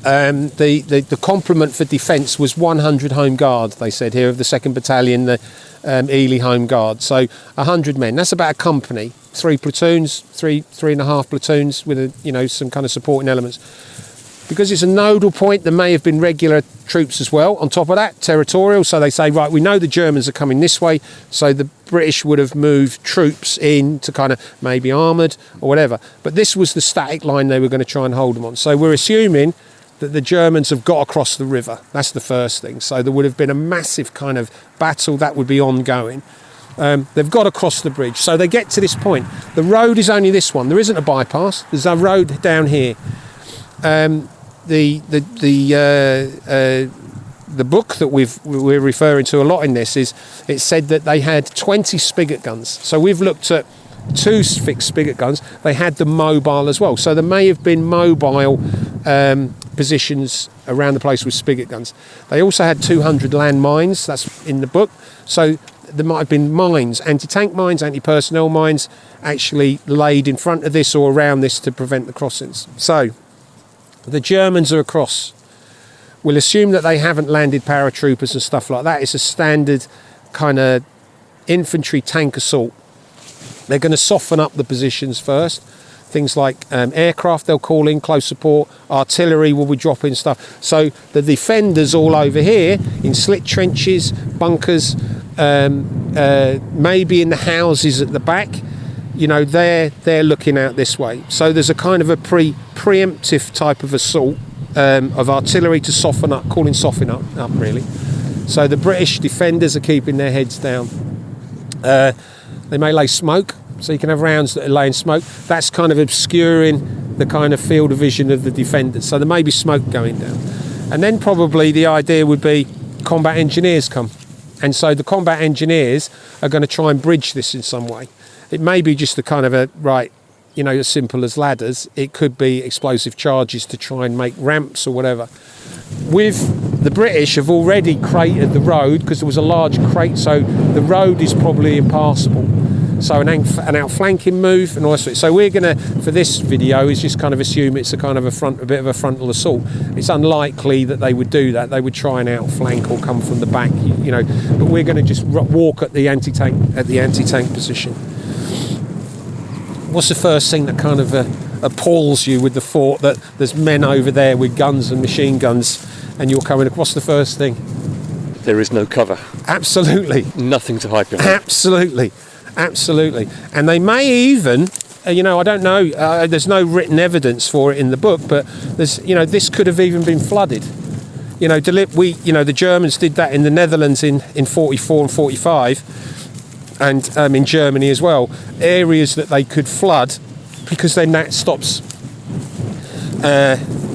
The complement for defence was 100 Home Guard, they said here, of the 2nd Battalion, the Ely Home Guard. So 100 men. That's about a company. 3 platoons, three and a half platoons with some kind of supporting elements. Because it's a nodal point, there may have been regular troops as well. On top of that, territorial. So they say, right, we know the Germans are coming this way, so the British would have moved troops in to kind of maybe armoured or whatever. But this was the static line they were going to try and hold them on. So we're assuming that the Germans have got across the river. That's the first thing. So there would have been a massive kind of battle that would be ongoing. They've got across the bridge. So they get to this point. The road is only this one. There isn't a bypass. There's a road down here. The book that we're referring to a lot in this it said that they had 20 spigot guns. So we've looked at 2 fixed spigot guns. They had the mobile as well. So there may have been mobile positions around the place with spigot guns. They also had 200 landmines. That's in the book. So there might have been mines, anti-tank mines, anti-personnel mines, actually laid in front of this or around this to prevent the crossings. So the Germans are across. We'll assume that they haven't landed paratroopers and stuff like that. It's a standard kind of infantry tank assault. They're going to soften up the positions first. Things like aircraft they'll call in, close support, artillery will be dropping stuff. So the defenders all over here in slit trenches, bunkers, maybe in the houses at the back, they're looking out this way. So there's a kind of a preemptive type of assault of artillery to soften up, calling soften up really. So the British defenders are keeping their heads down. They may lay smoke, so you can have rounds that are laying smoke. That's kind of obscuring the kind of field of vision of the defenders. So there may be smoke going down. And then probably the idea would be combat engineers come. And so the combat engineers are going to try and bridge this in some way. It may be just a kind of as simple as ladders. It could be explosive charges to try and make ramps or whatever. The British have already cratered the road because there was a large crate, so the road is probably impassable. So an outflanking move and all that. So we're going to, for this video, is just kind of assume it's a kind of a bit of a frontal assault. It's unlikely that they would do that. They would try and outflank or come from the back, But we're going to just walk at the anti-tank position. What's the first thing that kind of appalls you with the thought that there's men over there with guns and machine guns, and you're coming? What's the first thing? There is no cover. Absolutely. Nothing to hide behind. Absolutely. And they may even, I don't know, there's no written evidence for it in the book, but there's, this could have even been flooded. The Germans did that in the Netherlands in 44 and 45, and in Germany as well. Areas that they could flood, because then that stops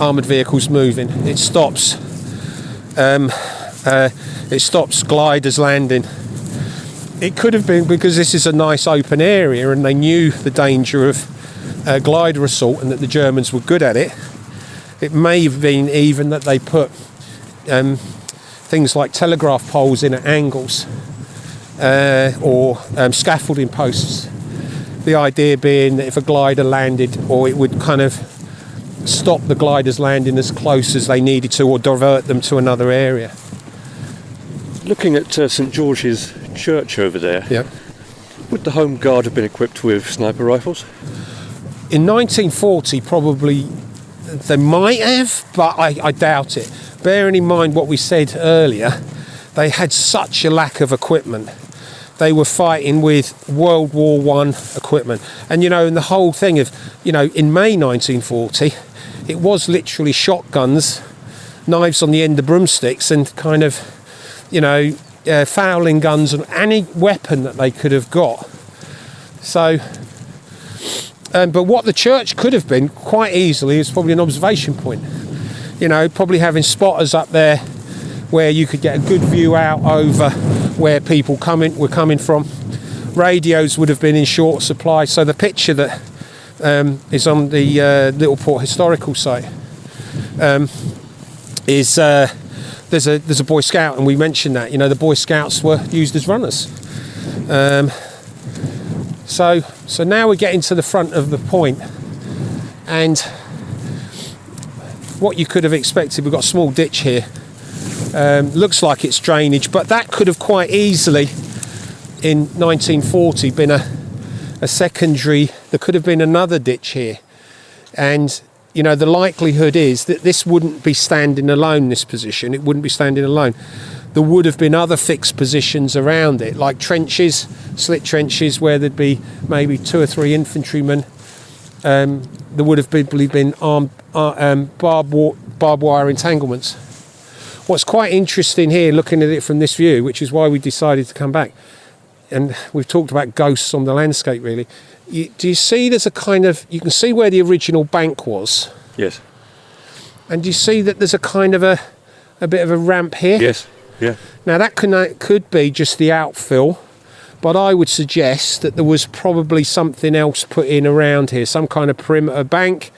armoured vehicles moving. It stops gliders landing. It could have been because this is a nice open area and they knew the danger of glider assault and that the Germans were good at it. It may have been even that they put things like telegraph poles in at angles or scaffolding posts. The idea being that if a glider landed, or it would kind of stop the gliders landing as close as they needed to, or divert them to another area. Looking at St George's Church over there, Yeah. Would the Home Guard have been equipped with sniper rifles? In 1940, probably they might have, but I doubt it. Bearing in mind what we said earlier, they had such a lack of equipment. They were fighting with World War I equipment. And, and the whole thing of, in May 1940, it was literally shotguns, knives on the end of broomsticks, and kind of, fowling guns and any weapon that they could have got. So, but what the church could have been quite easily is probably an observation point. Probably having spotters up there where you could get a good view out over where people were coming from. Radios would have been in short supply. So the picture that is on the Littleport historical site is there's a Boy Scout, and we mentioned that the Boy Scouts were used as runners. So now we're getting to the front of the point, and what you could have expected, we've got a small ditch here. Looks like it's drainage, but that could have quite easily in 1940 been a secondary. There could have been another ditch here, and the likelihood is that this wouldn't be standing alone, this position. It wouldn't be standing alone. There would have been other fixed positions around it, like trenches, slit trenches, where there'd be maybe 2 or 3 infantrymen. There would have been barbed wire entanglements. What's quite interesting here, looking at it from this view, which is why we decided to come back, and we've talked about ghosts on the landscape, really. Do you see there's a kind of, you can see where the original bank was? Yes. And do you see that there's a kind of a bit of a ramp here? Yes, yeah. Now that could be just the outfill, but I would suggest that there was probably something else put in around here, some kind of perimeter bank,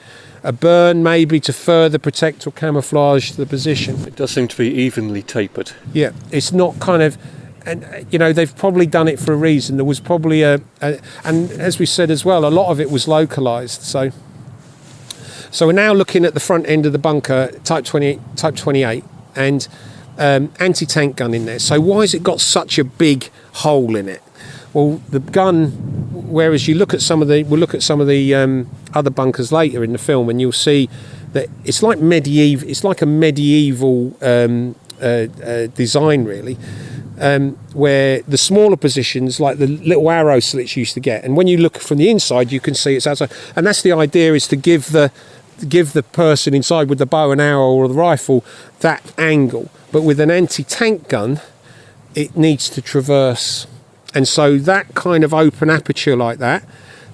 a burn maybe to further protect or camouflage the position. It does seem to be evenly tapered. Yeah, it's not kind of, and they've probably done it for a reason. There was probably and as we said as well, a lot of it was localised. So we're now looking at the front end of the bunker, Type 28, and anti-tank gun in there. So why has it got such a big hole in it? Well, the gun, whereas we'll look at some of the other bunkers later in the film, and you'll see that it's like medieval. It's like a medieval design, really, where the smaller positions, like the little arrow slits you used to get, and when you look from the inside, you can see it's outside. And that's the idea, is to give the person inside with the bow and arrow or the rifle that angle. But with an anti-tank gun, it needs to traverse. And so that kind of open aperture like that,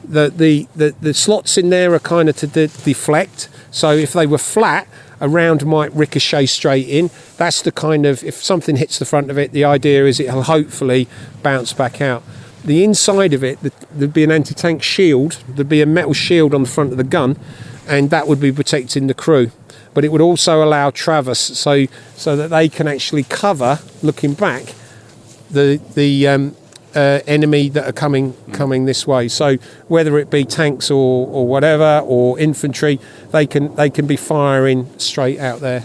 the slots in there are kind of to deflect. So if they were flat, a round might ricochet straight in. That's the kind of, if something hits the front of it, the idea is it'll hopefully bounce back out. the inside of it, there'd be an anti-tank shield. There'd be a metal shield on the front of the gun, and that would be protecting the crew. But it would also allow traverse, so that they can actually cover, looking back, the enemy that are coming this way. So whether it be tanks or whatever, or infantry, they can be firing straight out there.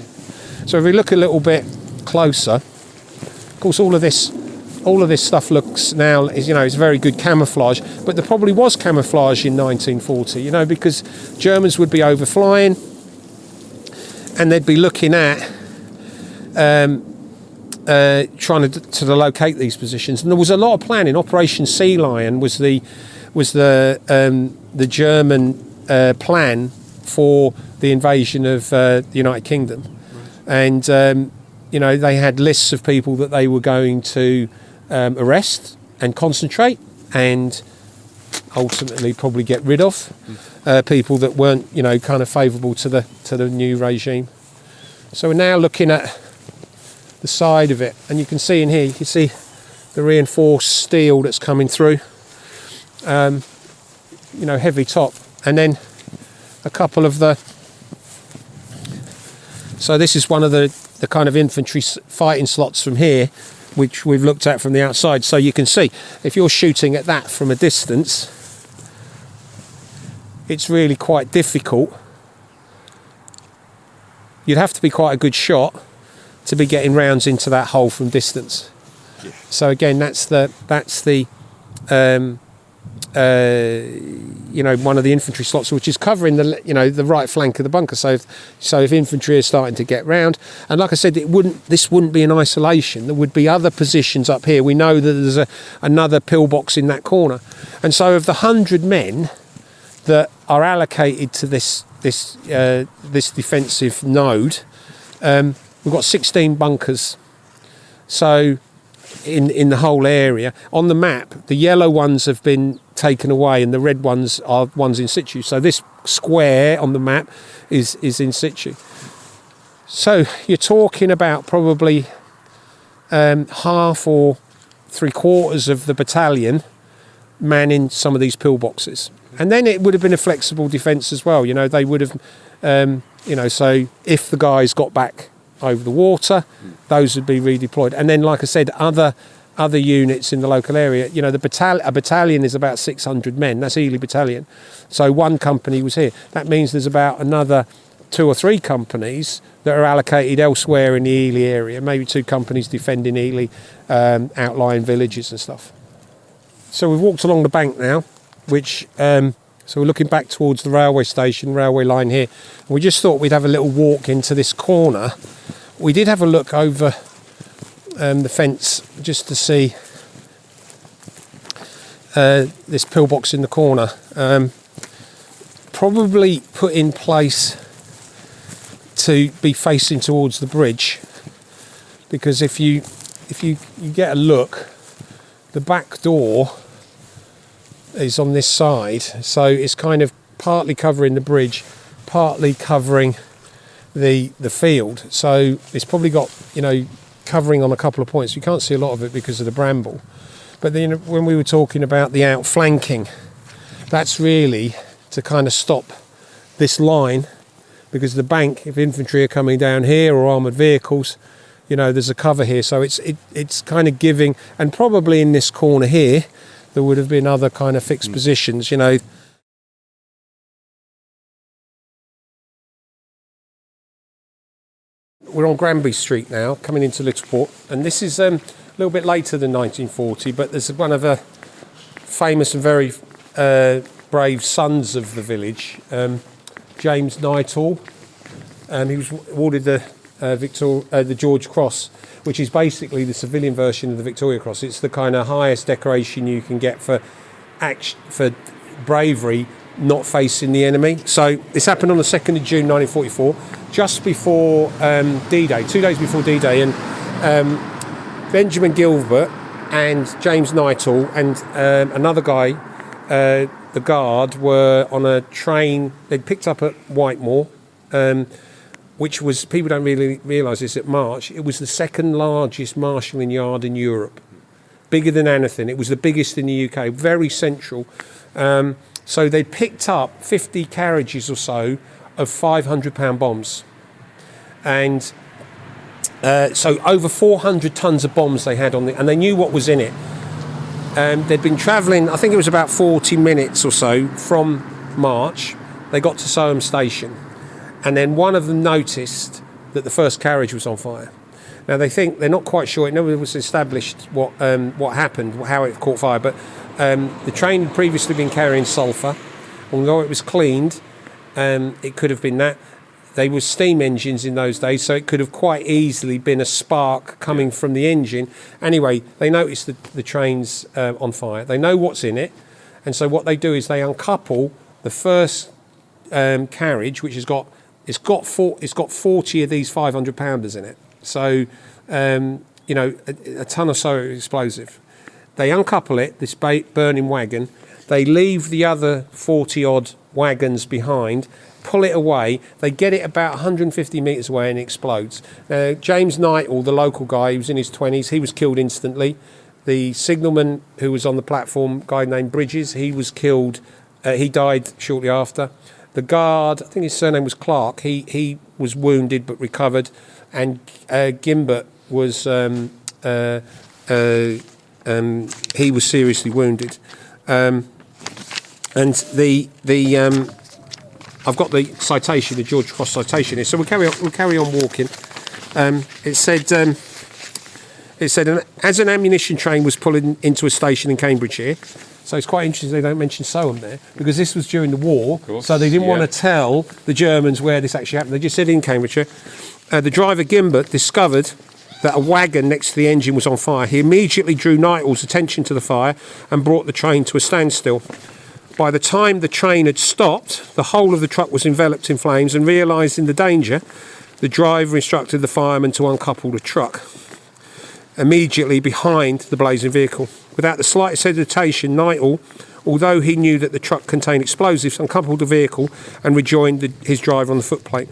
So if we look a little bit closer, of course, all of this stuff looks now is, it's very good camouflage, but there probably was camouflage in 1940, because Germans would be overflying and they'd be looking at trying to locate these positions, and there was a lot of planning. Operation Sea Lion was the German plan for the invasion of the United Kingdom, and they had lists of people that they were going to arrest and concentrate and ultimately probably get rid of people that weren't kind of favourable to the new regime. So we're now looking at the side of it, and you can see in here, you can see the reinforced steel that's coming through, heavy top, and then a couple of so this is one of the kind of infantry fighting slots from here, which we've looked at from the outside. So you can see, if you're shooting at that from a distance, it's really quite difficult. You'd have to be quite a good shot to be getting rounds into that hole from distance. So again, that's the one of the infantry slots, which is covering the right flank of the bunker. So if infantry are starting to get round, and like I said, this wouldn't be in isolation. There would be other positions up here. We know that there's another pillbox in that corner, and so of the 100 men that are allocated to this defensive node, we've got 16 bunkers. So in the whole area. On the map, the yellow ones have been taken away and the red ones are ones in situ. So this square on the map is in situ. So you're talking about probably half or 3/4 of the battalion manning some of these pillboxes. And then it would have been a flexible defence as well. They would have, so if the guys got back over the water, those would be redeployed. And then, like I said, other units in the local area. A battalion is about 600 men. That's Ely Battalion. So one company was here. That means there's about another 2 or 3 companies that are allocated elsewhere in the Ely area. Maybe 2 companies defending Ely, outlying villages and stuff. So we've walked along the bank now, which so we're looking back towards the railway station, railway line here. We just thought we'd have a little walk into this corner. We did have a look over the fence just to see this pillbox in the corner. Probably put in place to be facing towards the bridge, because if you get a look, the back door is on this side, so it's kind of partly covering the bridge, partly covering the field. So it's probably got covering on a couple of points. You can't see a lot of it because of the bramble. But then when we were talking about the outflanking, that's really to kind of stop this line, because the bank, if infantry are coming down here or armoured vehicles, there's a cover here. So it's kind of giving, and probably in this corner here there would have been other kind of fixed positions, We're on Granby Street now, coming into Littleport, and this is a little bit later than 1940, but there's one of the famous and very brave sons of the village, James Nighthall, and he was awarded the George Cross, which is basically the civilian version of the Victoria Cross. It's the kind of highest decoration you can get for bravery not facing the enemy. So this happened on the 2nd of June 1944, just before D-Day, 2 days before D-Day, and Benjamin Gilbert and James Nighthall and another guy, the guard, were on a train they'd picked up at Whitemoor, which was, people don't really realise this, at March, it was the second largest marshalling yard in Europe. bigger than anything. It was the biggest in the UK, very central. So they picked up 50 carriages or so of 500-pound bombs. And so over 400 tons of bombs they had on and they knew what was in it. They'd been travelling, I think it was about 40 minutes or so from March. They got to Soham Station, and then one of them noticed that the first carriage was on fire. Now they're not quite sure. It never was established what happened, how it caught fire. But the train had previously been carrying sulphur. Although it was cleaned, it could have been that. They were steam engines in those days, so it could have quite easily been a spark coming from the engine. Anyway, they noticed the train's on fire. They know what's in it, and so what they do is they uncouple the first carriage, which has got 40 of these 500-pounders in it. So a ton or so explosive. They uncouple it, this burning wagon. They leave the other 40-odd wagons behind, pull it away. They get it about 150 metres away and it explodes. James Nightle, the local guy, he was in his 20s, he was killed instantly. The signalman who was on the platform, a guy named Bridges, he was killed. He died shortly after. The guard, I think his surname was Clark, he was wounded but recovered. And Gimbert was he was seriously wounded. And I've got the citation, the George Cross citation here. So we'll carry on walking. It said, as an ammunition train was pulling into a station in Cambridgeshire. So it's quite interesting they don't mention Soham there, because this was during the war, so they didn't want to tell the Germans where this actually happened. They just said in Cambridgeshire. The driver Gimbert discovered that a wagon next to the engine was on fire. He immediately drew Nightle's attention to the fire and brought the train to a standstill. By the time the train had stopped, the whole of the truck was enveloped in flames, and realising the danger, the driver instructed the fireman to uncouple the truck immediately behind the blazing vehicle. Without the slightest hesitation, Nightle, although he knew that the truck contained explosives, uncoupled the vehicle and rejoined his driver on the footplate.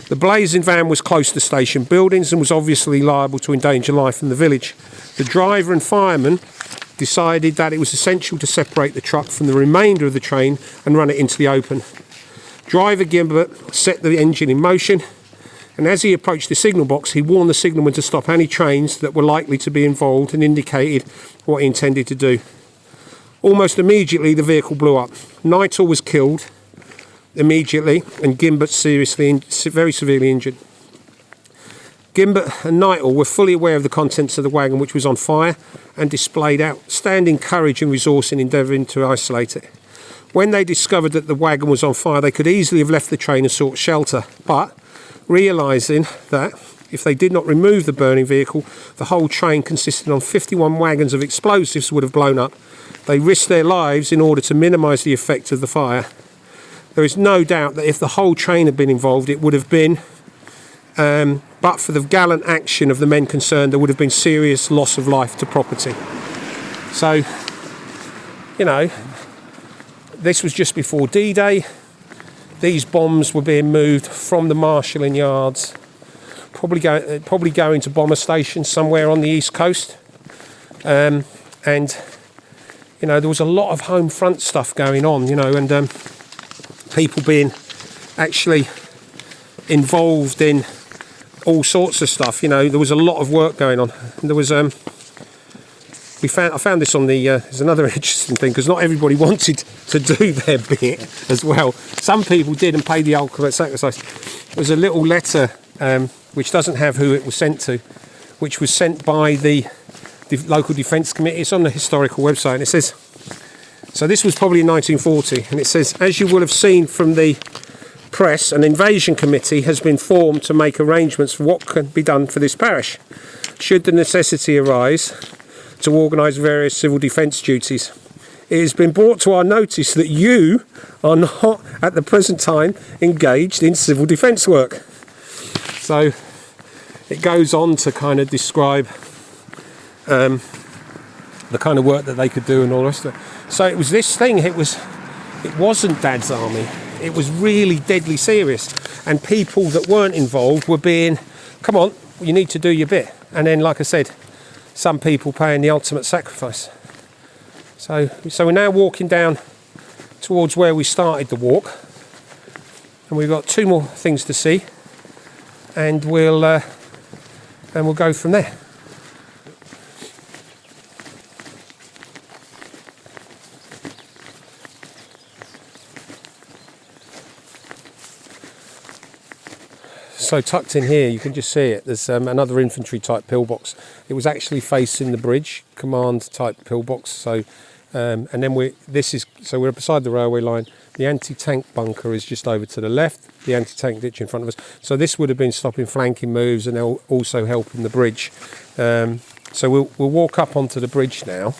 The blazing van was close to station buildings and was obviously liable to endanger life in the village. The driver and fireman decided that it was essential to separate the truck from the remainder of the train and run it into the open. Driver Gimbert set the engine in motion, and as he approached the signal box, he warned the signalman to stop any trains that were likely to be involved and indicated what he intended to do. Almost immediately, the vehicle blew up. Nightle was killed immediately, and Gimbert very severely injured. Gimbert and Nightle were fully aware of the contents of the wagon, which was on fire, and displayed outstanding courage and resource in endeavouring to isolate it. When they discovered that the wagon was on fire, they could easily have left the train and sought shelter, but realising that if they did not remove the burning vehicle, the whole train, consisting of 51 wagons of explosives, would have blown up. They risked their lives in order to minimise the effect of the fire. There is no doubt that if the whole train had been involved, it would have been, but for the gallant action of the men concerned, there would have been serious loss of life to property. So, this was just before D-Day. These bombs were being moved from the marshalling yards, probably going to bomber stations somewhere on the east coast. And there was a lot of home front stuff going on, and people being actually involved in all sorts of stuff. There was a lot of work going on. And there was I found this on the. There's another interesting thing, because not everybody wanted to do their bit as well. Some people did and paid the ultimate sacrifice. There was a little letter which doesn't have who it was sent to, which was sent by the local defence committee. It's on the historical website, and it says. So this was probably in 1940, and it says, as you will have seen from the press, an invasion committee has been formed to make arrangements for what can be done for this parish, should the necessity arise to organise various civil defence duties. It has been brought to our notice that you are not at the present time engaged in civil defence work. So it goes on to kind of describe the kind of work that they could do and all the rest of it. So it was this thing, it wasn't Dad's army, it was really deadly serious, and people that weren't involved were being, come on, you need to do your bit. And then, like I said, some people paying the ultimate sacrifice. So we're now walking down towards where we started the walk, and we've got 2 more things to see, and we'll go from there. So tucked in here, you can just see it. There's another infantry type pillbox. It was actually facing the bridge, command type pillbox. So, and then we're beside the railway line. The anti-tank bunker is just over to the left. The anti-tank ditch in front of us. So this would have been stopping flanking moves and also helping the bridge. So we'll walk up onto the bridge now.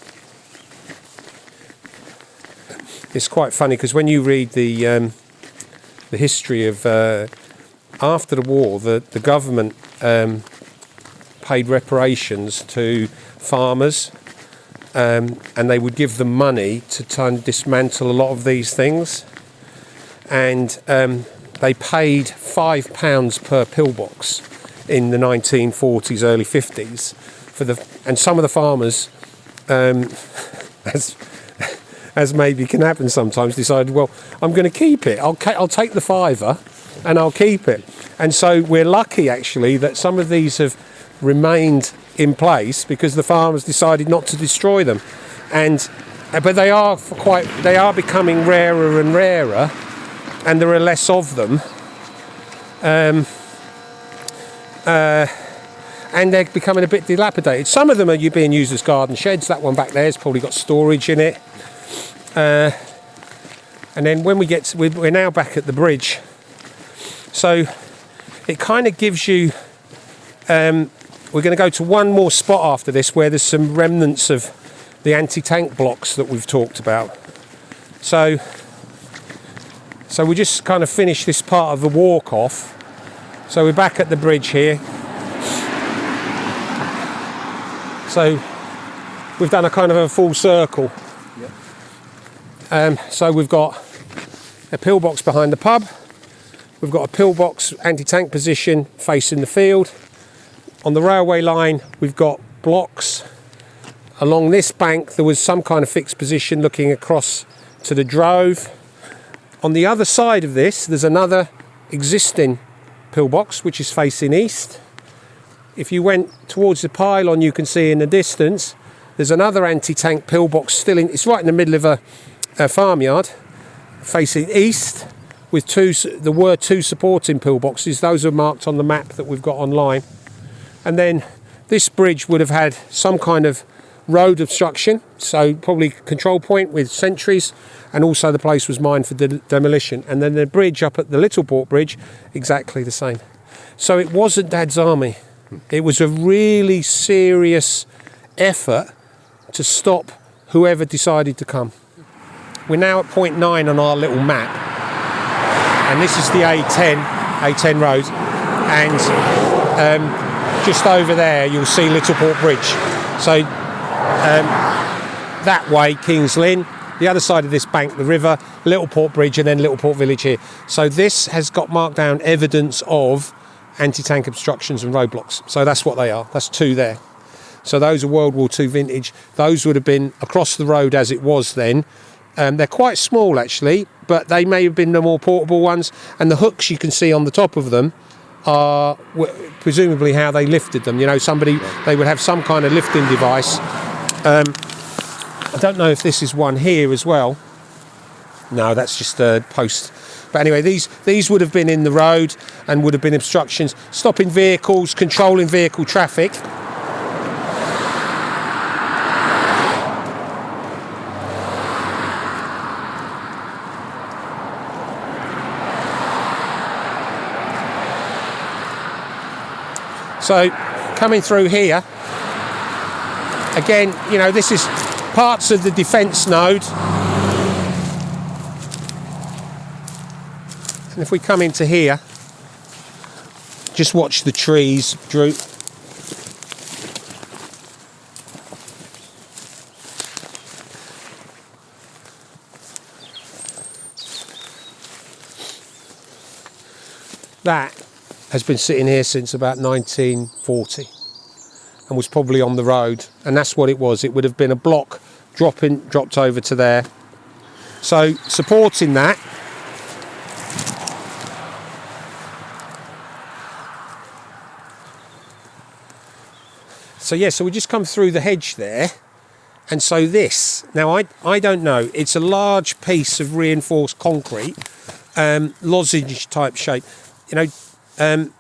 It's quite funny because when you read the history of after the war, the government paid reparations to farmers, and they would give them money to try and dismantle a lot of these things. And they paid £5 per pillbox in the 1940s, early 50s and some of the farmers, as maybe can happen sometimes, decided, well, I'm going to keep it. I'll take the £5 and I'll keep it. And so we're lucky actually that some of these have remained in place because the farmers decided not to destroy them. But they are becoming rarer and rarer, and there are less of them. And they're becoming a bit dilapidated. Some of them are being used as garden sheds. That one back there has probably got storage in it. And then when we're now back at the bridge. So it kind of gives you, we're going to go to one more spot after this where there's some remnants of the anti-tank blocks that we've talked about. So we just kind of finish this part of the walk off. So we're back at the bridge here. So we've done a kind of a full circle. So we've got a pillbox behind the pub. We've got a pillbox anti-tank position facing the field. On the railway line, we've got blocks. Along this bank, there was some kind of fixed position looking across to the drove. On the other side of this, there's another existing pillbox, which is facing east. If you went towards the pylon, you can see in the distance, there's another anti-tank pillbox it's right in the middle of a farmyard, facing east. There were 2 supporting pillboxes. Those are marked on the map that we've got online. And then this bridge would have had some kind of road obstruction, so probably control point with sentries, and also the place was mined for demolition. And then the bridge up at the Littleport Bridge, exactly the same. So it wasn't Dad's army. It was a really serious effort to stop whoever decided to come. We're now at point 9 on our little map. And this is the A10 road, and just over there you'll see Littleport Bridge. So that way King's Lynn, the other side of this bank the river, Littleport Bridge, and then Littleport Village here. So this has got marked down evidence of anti-tank obstructions and roadblocks. So that's what they are. That's 2 there. So those are World War II vintage. Those would have been across the road as it was then. They're quite small actually, but they may have been the more portable ones, and the hooks you can see on the top of them are presumably how they lifted them. You know, they would have some kind of lifting device. I don't know if this is one here as well. No, that's just a post. But anyway, these would have been in the road and would have been obstructions, stopping vehicles, controlling vehicle traffic. So coming through here, again, you know, this is parts of the defence node. And if we come into here, just watch the trees droop. That has been sitting here since about 1940. and was probably on the road, and that's what it was. It would have been a block dropped over to there. So supporting that, so we just come through the hedge there, and so this, now I don't know, it's a large piece of reinforced concrete, lozenge type shape, so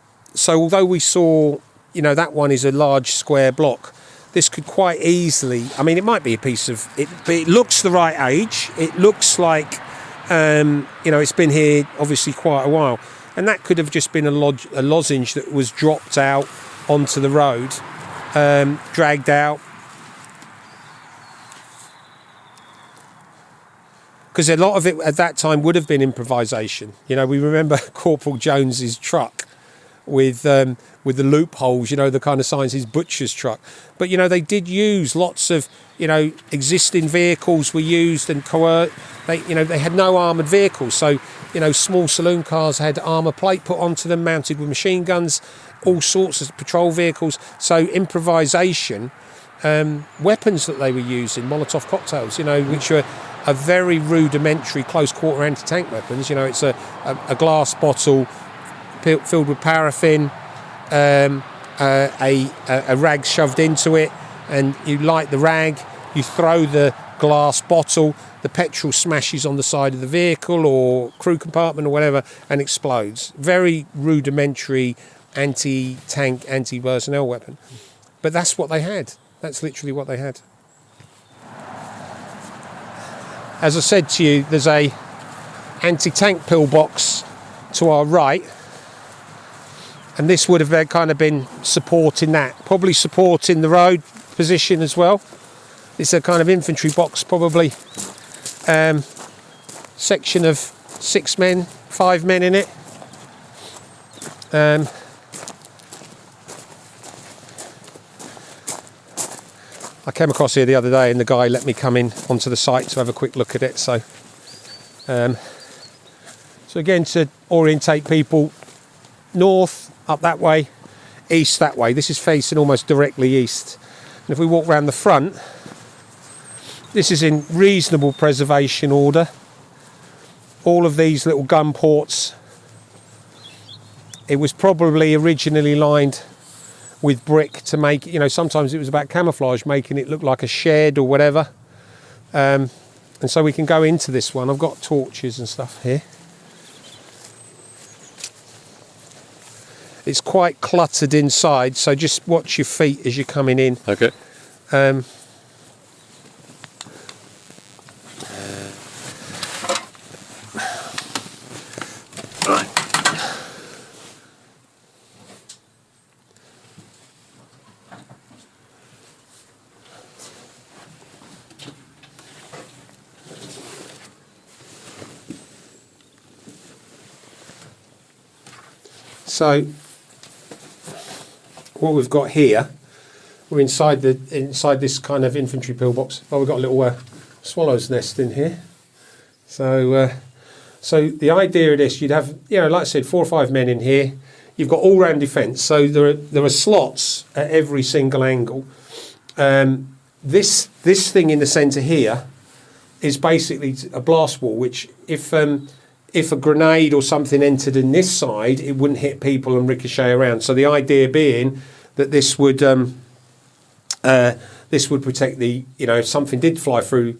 although we saw, that one is a large square block, this could quite easily, I mean, it might be a piece of it, but it looks the right age. It looks like, it's been here obviously quite a while, and that could have just been a lozenge that was dropped out onto the road, dragged out. Because a lot of it at that time would have been improvisation. We remember Corporal Jones's truck with the loopholes, the kind of signs, his butcher's truck. But, they did use lots of, existing vehicles were used and they had no armoured vehicles. So, small saloon cars had armour plate put onto them, mounted with machine guns, all sorts of patrol vehicles. So improvisation, weapons that they were using, Molotov cocktails, which were a very rudimentary close-quarter anti-tank weapons. It's a glass bottle filled with paraffin, a rag shoved into it, and you light the rag, you throw the glass bottle, the petrol smashes on the side of the vehicle or crew compartment or whatever and explodes. Very rudimentary anti-tank, anti-personnel weapon. But that's what they had. That's literally what they had. As I said to you, there's a anti-tank pillbox to our right, and this would have kind of been supporting that, probably supporting the road position as well. It's a kind of infantry box, probably section of 6 men, 5 men in it. I came across here the other day and the guy let me come in onto the site to have a quick look at it. So again, to orientate people, north up that way, east that way. This is facing almost directly east. And if we walk round the front, this is in reasonable preservation order. All of these little gun ports, it was probably originally lined with brick to make, sometimes it was about camouflage, making it look like a shed or whatever. And so we can go into this one. I've got torches and stuff here. It's quite cluttered inside, so just watch your feet as you're coming in. Okay. So what we've got here, we're inside this kind of infantry pillbox. Oh, we've got a little swallow's nest in here. So the idea of this, you'd have, like I said, 4 or 5 men in here. You've got all-round defence. So there are slots at every single angle. This thing in the centre here is basically a blast wall, which if a grenade or something entered in this side, it wouldn't hit people and ricochet around. So the idea being that this would protect the, if something did fly through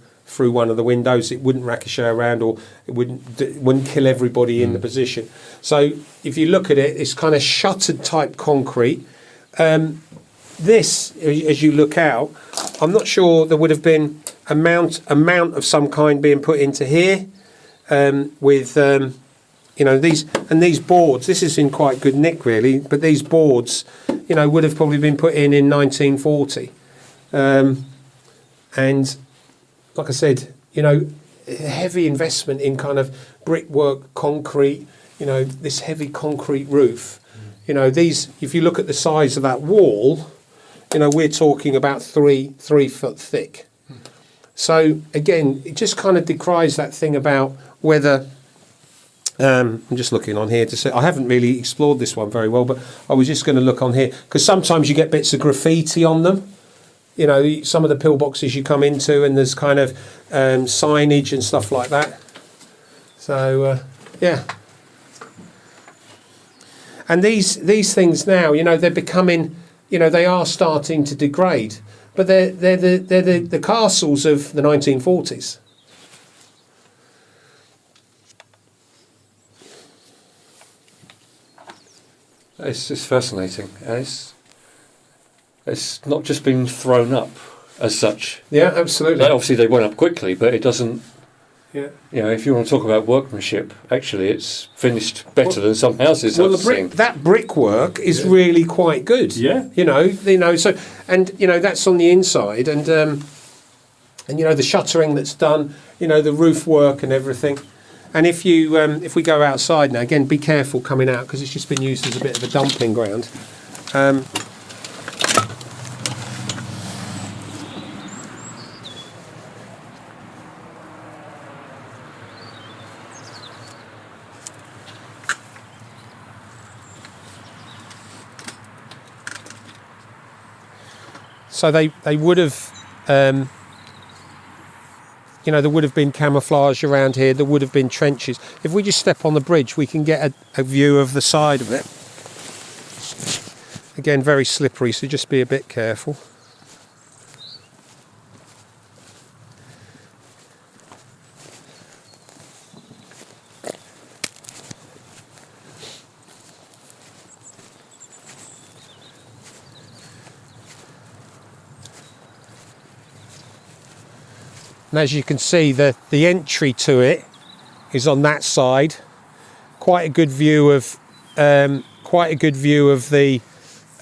one of the windows, it wouldn't ricochet around, or it wouldn't kill everybody in the position. So if you look at it, it's kind of shuttered type concrete. This, as you look out, I'm not sure there would have been a mount of some kind being put into here. With these boards, this is in quite good nick really, but these boards, would have probably been put in 1940, and like I said, heavy investment in kind of brickwork, concrete, this heavy concrete roof. These, if you look at the size of that wall, we're talking about 3 foot thick. So again, it just kind of decries that thing about whether I'm just looking on here to see. I haven't really explored this one very well, but I was just going to look on here because sometimes you get bits of graffiti on them. You know, some of the pillboxes you come into, and there's kind of signage and stuff like that. So, yeah. And these things now, you know, they're becoming, you know, they are starting to degrade, but they're the castles of the 1940s. It's fascinating, and it's not just been thrown up as such. Yeah, absolutely. Like, obviously, they went up quickly, but it doesn't. Yeah. You know, if you want to talk about workmanship, actually, it's finished better than some houses. I've seen. That brickwork is really quite good. Yeah. You know. So, and you know, that's on the inside, and you know the shuttering that's done. You know, the roof work and everything. And if you if we go outside now, again, be careful coming out because it's just been used as a bit of a dumping ground. So they would have. You know, there would have been camouflage around here. There would have been trenches. If we just step on the bridge, we can get a view of the side of it. Again, very slippery, so just be a bit careful. And as you can see, the entry to it is on that side. Quite a good view of the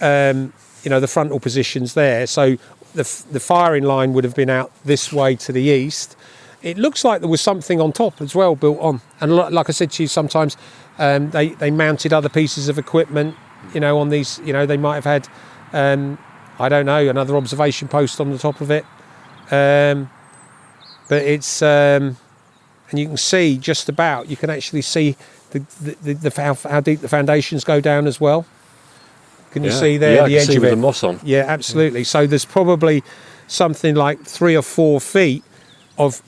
you know, the frontal positions there. So the firing line would have been out this way to the east. It looks like there was something on top as well built on. And like I said to you, sometimes they mounted other pieces of equipment, you know, on these. You know, they might have had I don't know, another observation post on the top of it. But it's and you can see just about. You can actually see how deep the foundations go down as well. Can you see there the edge of it? The moss on. Yeah, absolutely. So there's probably something like 3 or 4 feet of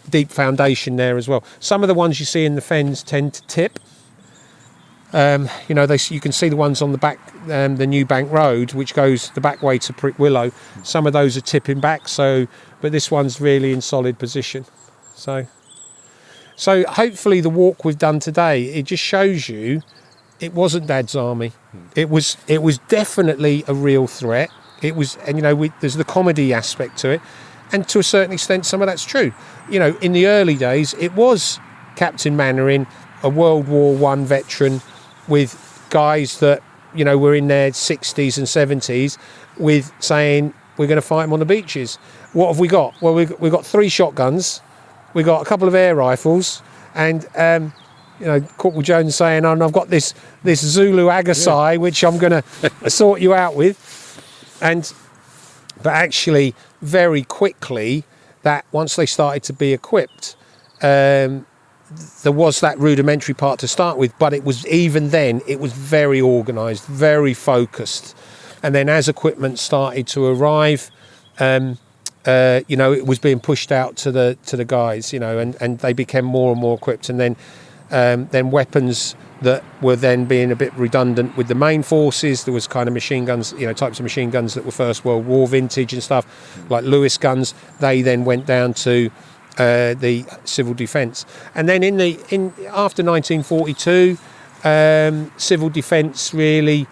deep foundation there as well. Some of the ones you see in the Fens tend to tip. You know, you can see the ones on the back, the New Bank Road, which goes the back way to Prick Willow. Some of those are tipping back. But this one's really in solid position. So hopefully the walk we've done today, it just shows you it wasn't Dad's army. It was definitely a real threat. It was, and you know, there's the comedy aspect to it, and to a certain extent, some of that's true. You know, in the early days, it was Captain Mainwaring, a World War I veteran, with guys that, you know, were in their 60s and 70s, with saying we're going to fight them on the beaches. What have we got? Well, we've got 3 shotguns, we've got a couple of air rifles, and you know, Corporal Jones saying, "Oh, I've got this Zulu Agasai, which I'm going to sort you out with." But actually, very quickly, that once they started to be equipped, there was that rudimentary part to start with. But it was, even then, it was very organised, very focused. And then as equipment started to arrive, you know, it was being pushed out to the guys, you know, and they became more and more equipped. And then weapons that were then being a bit redundant with the main forces. There was kind of machine guns, you know, types of machine guns that were First World War vintage and stuff, like Lewis guns. They then went down to the civil defence. And then after 1942, civil defence really,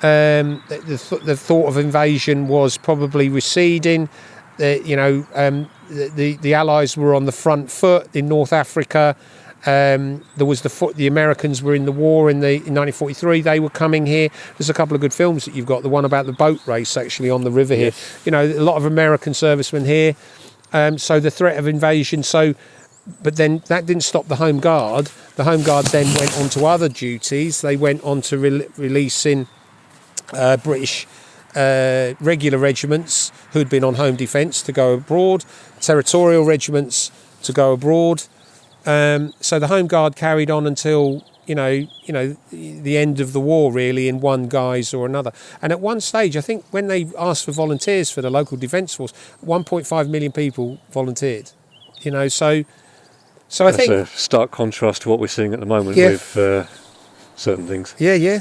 the thought of invasion was probably receding. The Allies were on the front foot in North Africa. There was the Americans were in the war in 1943. They were coming here. There's a couple of good films that you've got. The one about the boat race actually on the river here. Yes. You know, a lot of American servicemen here. So the threat of invasion. But then that didn't stop the Home Guard. The Home Guard then went on to other duties. They went on to releasing British regular regiments who'd been on home defence to go abroad, territorial regiments to go abroad. So the Home Guard carried on until the end of the war, really, in one guise or another. And at one stage, I think when they asked for volunteers for the local defence force, 1.5 million people volunteered. So I think that's a stark contrast to what we're seeing at the moment with certain things. Yeah.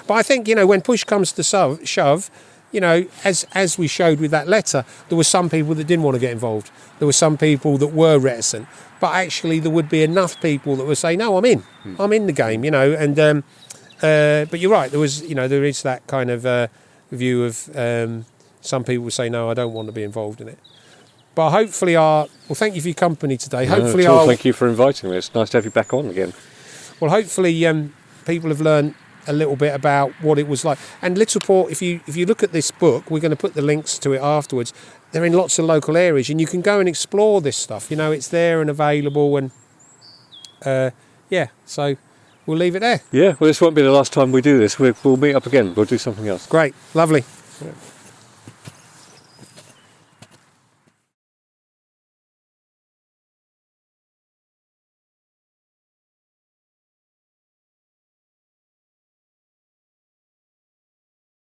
But I think when push comes to shove, as we showed with that letter, there were some people that didn't want to get involved. There were some people that were reticent. But actually, there would be enough people that would say, "No, I'm in. I'm in the game." And but you're right. There is that kind of view of some people would say, "No, I don't want to be involved in it." But hopefully, thank you for your company today. Thank you for inviting me. It's nice to have you back on again. Well, hopefully, people have learned a little bit about what it was like. And Littleport, if you look at this book, we're going to put the links to it afterwards. They're in lots of local areas, and you can go and explore this stuff. It's there and available, and so we'll leave it there. Yeah, well, this won't be the last time we do this. We'll meet up again. We'll do something else. Great, lovely. Yeah.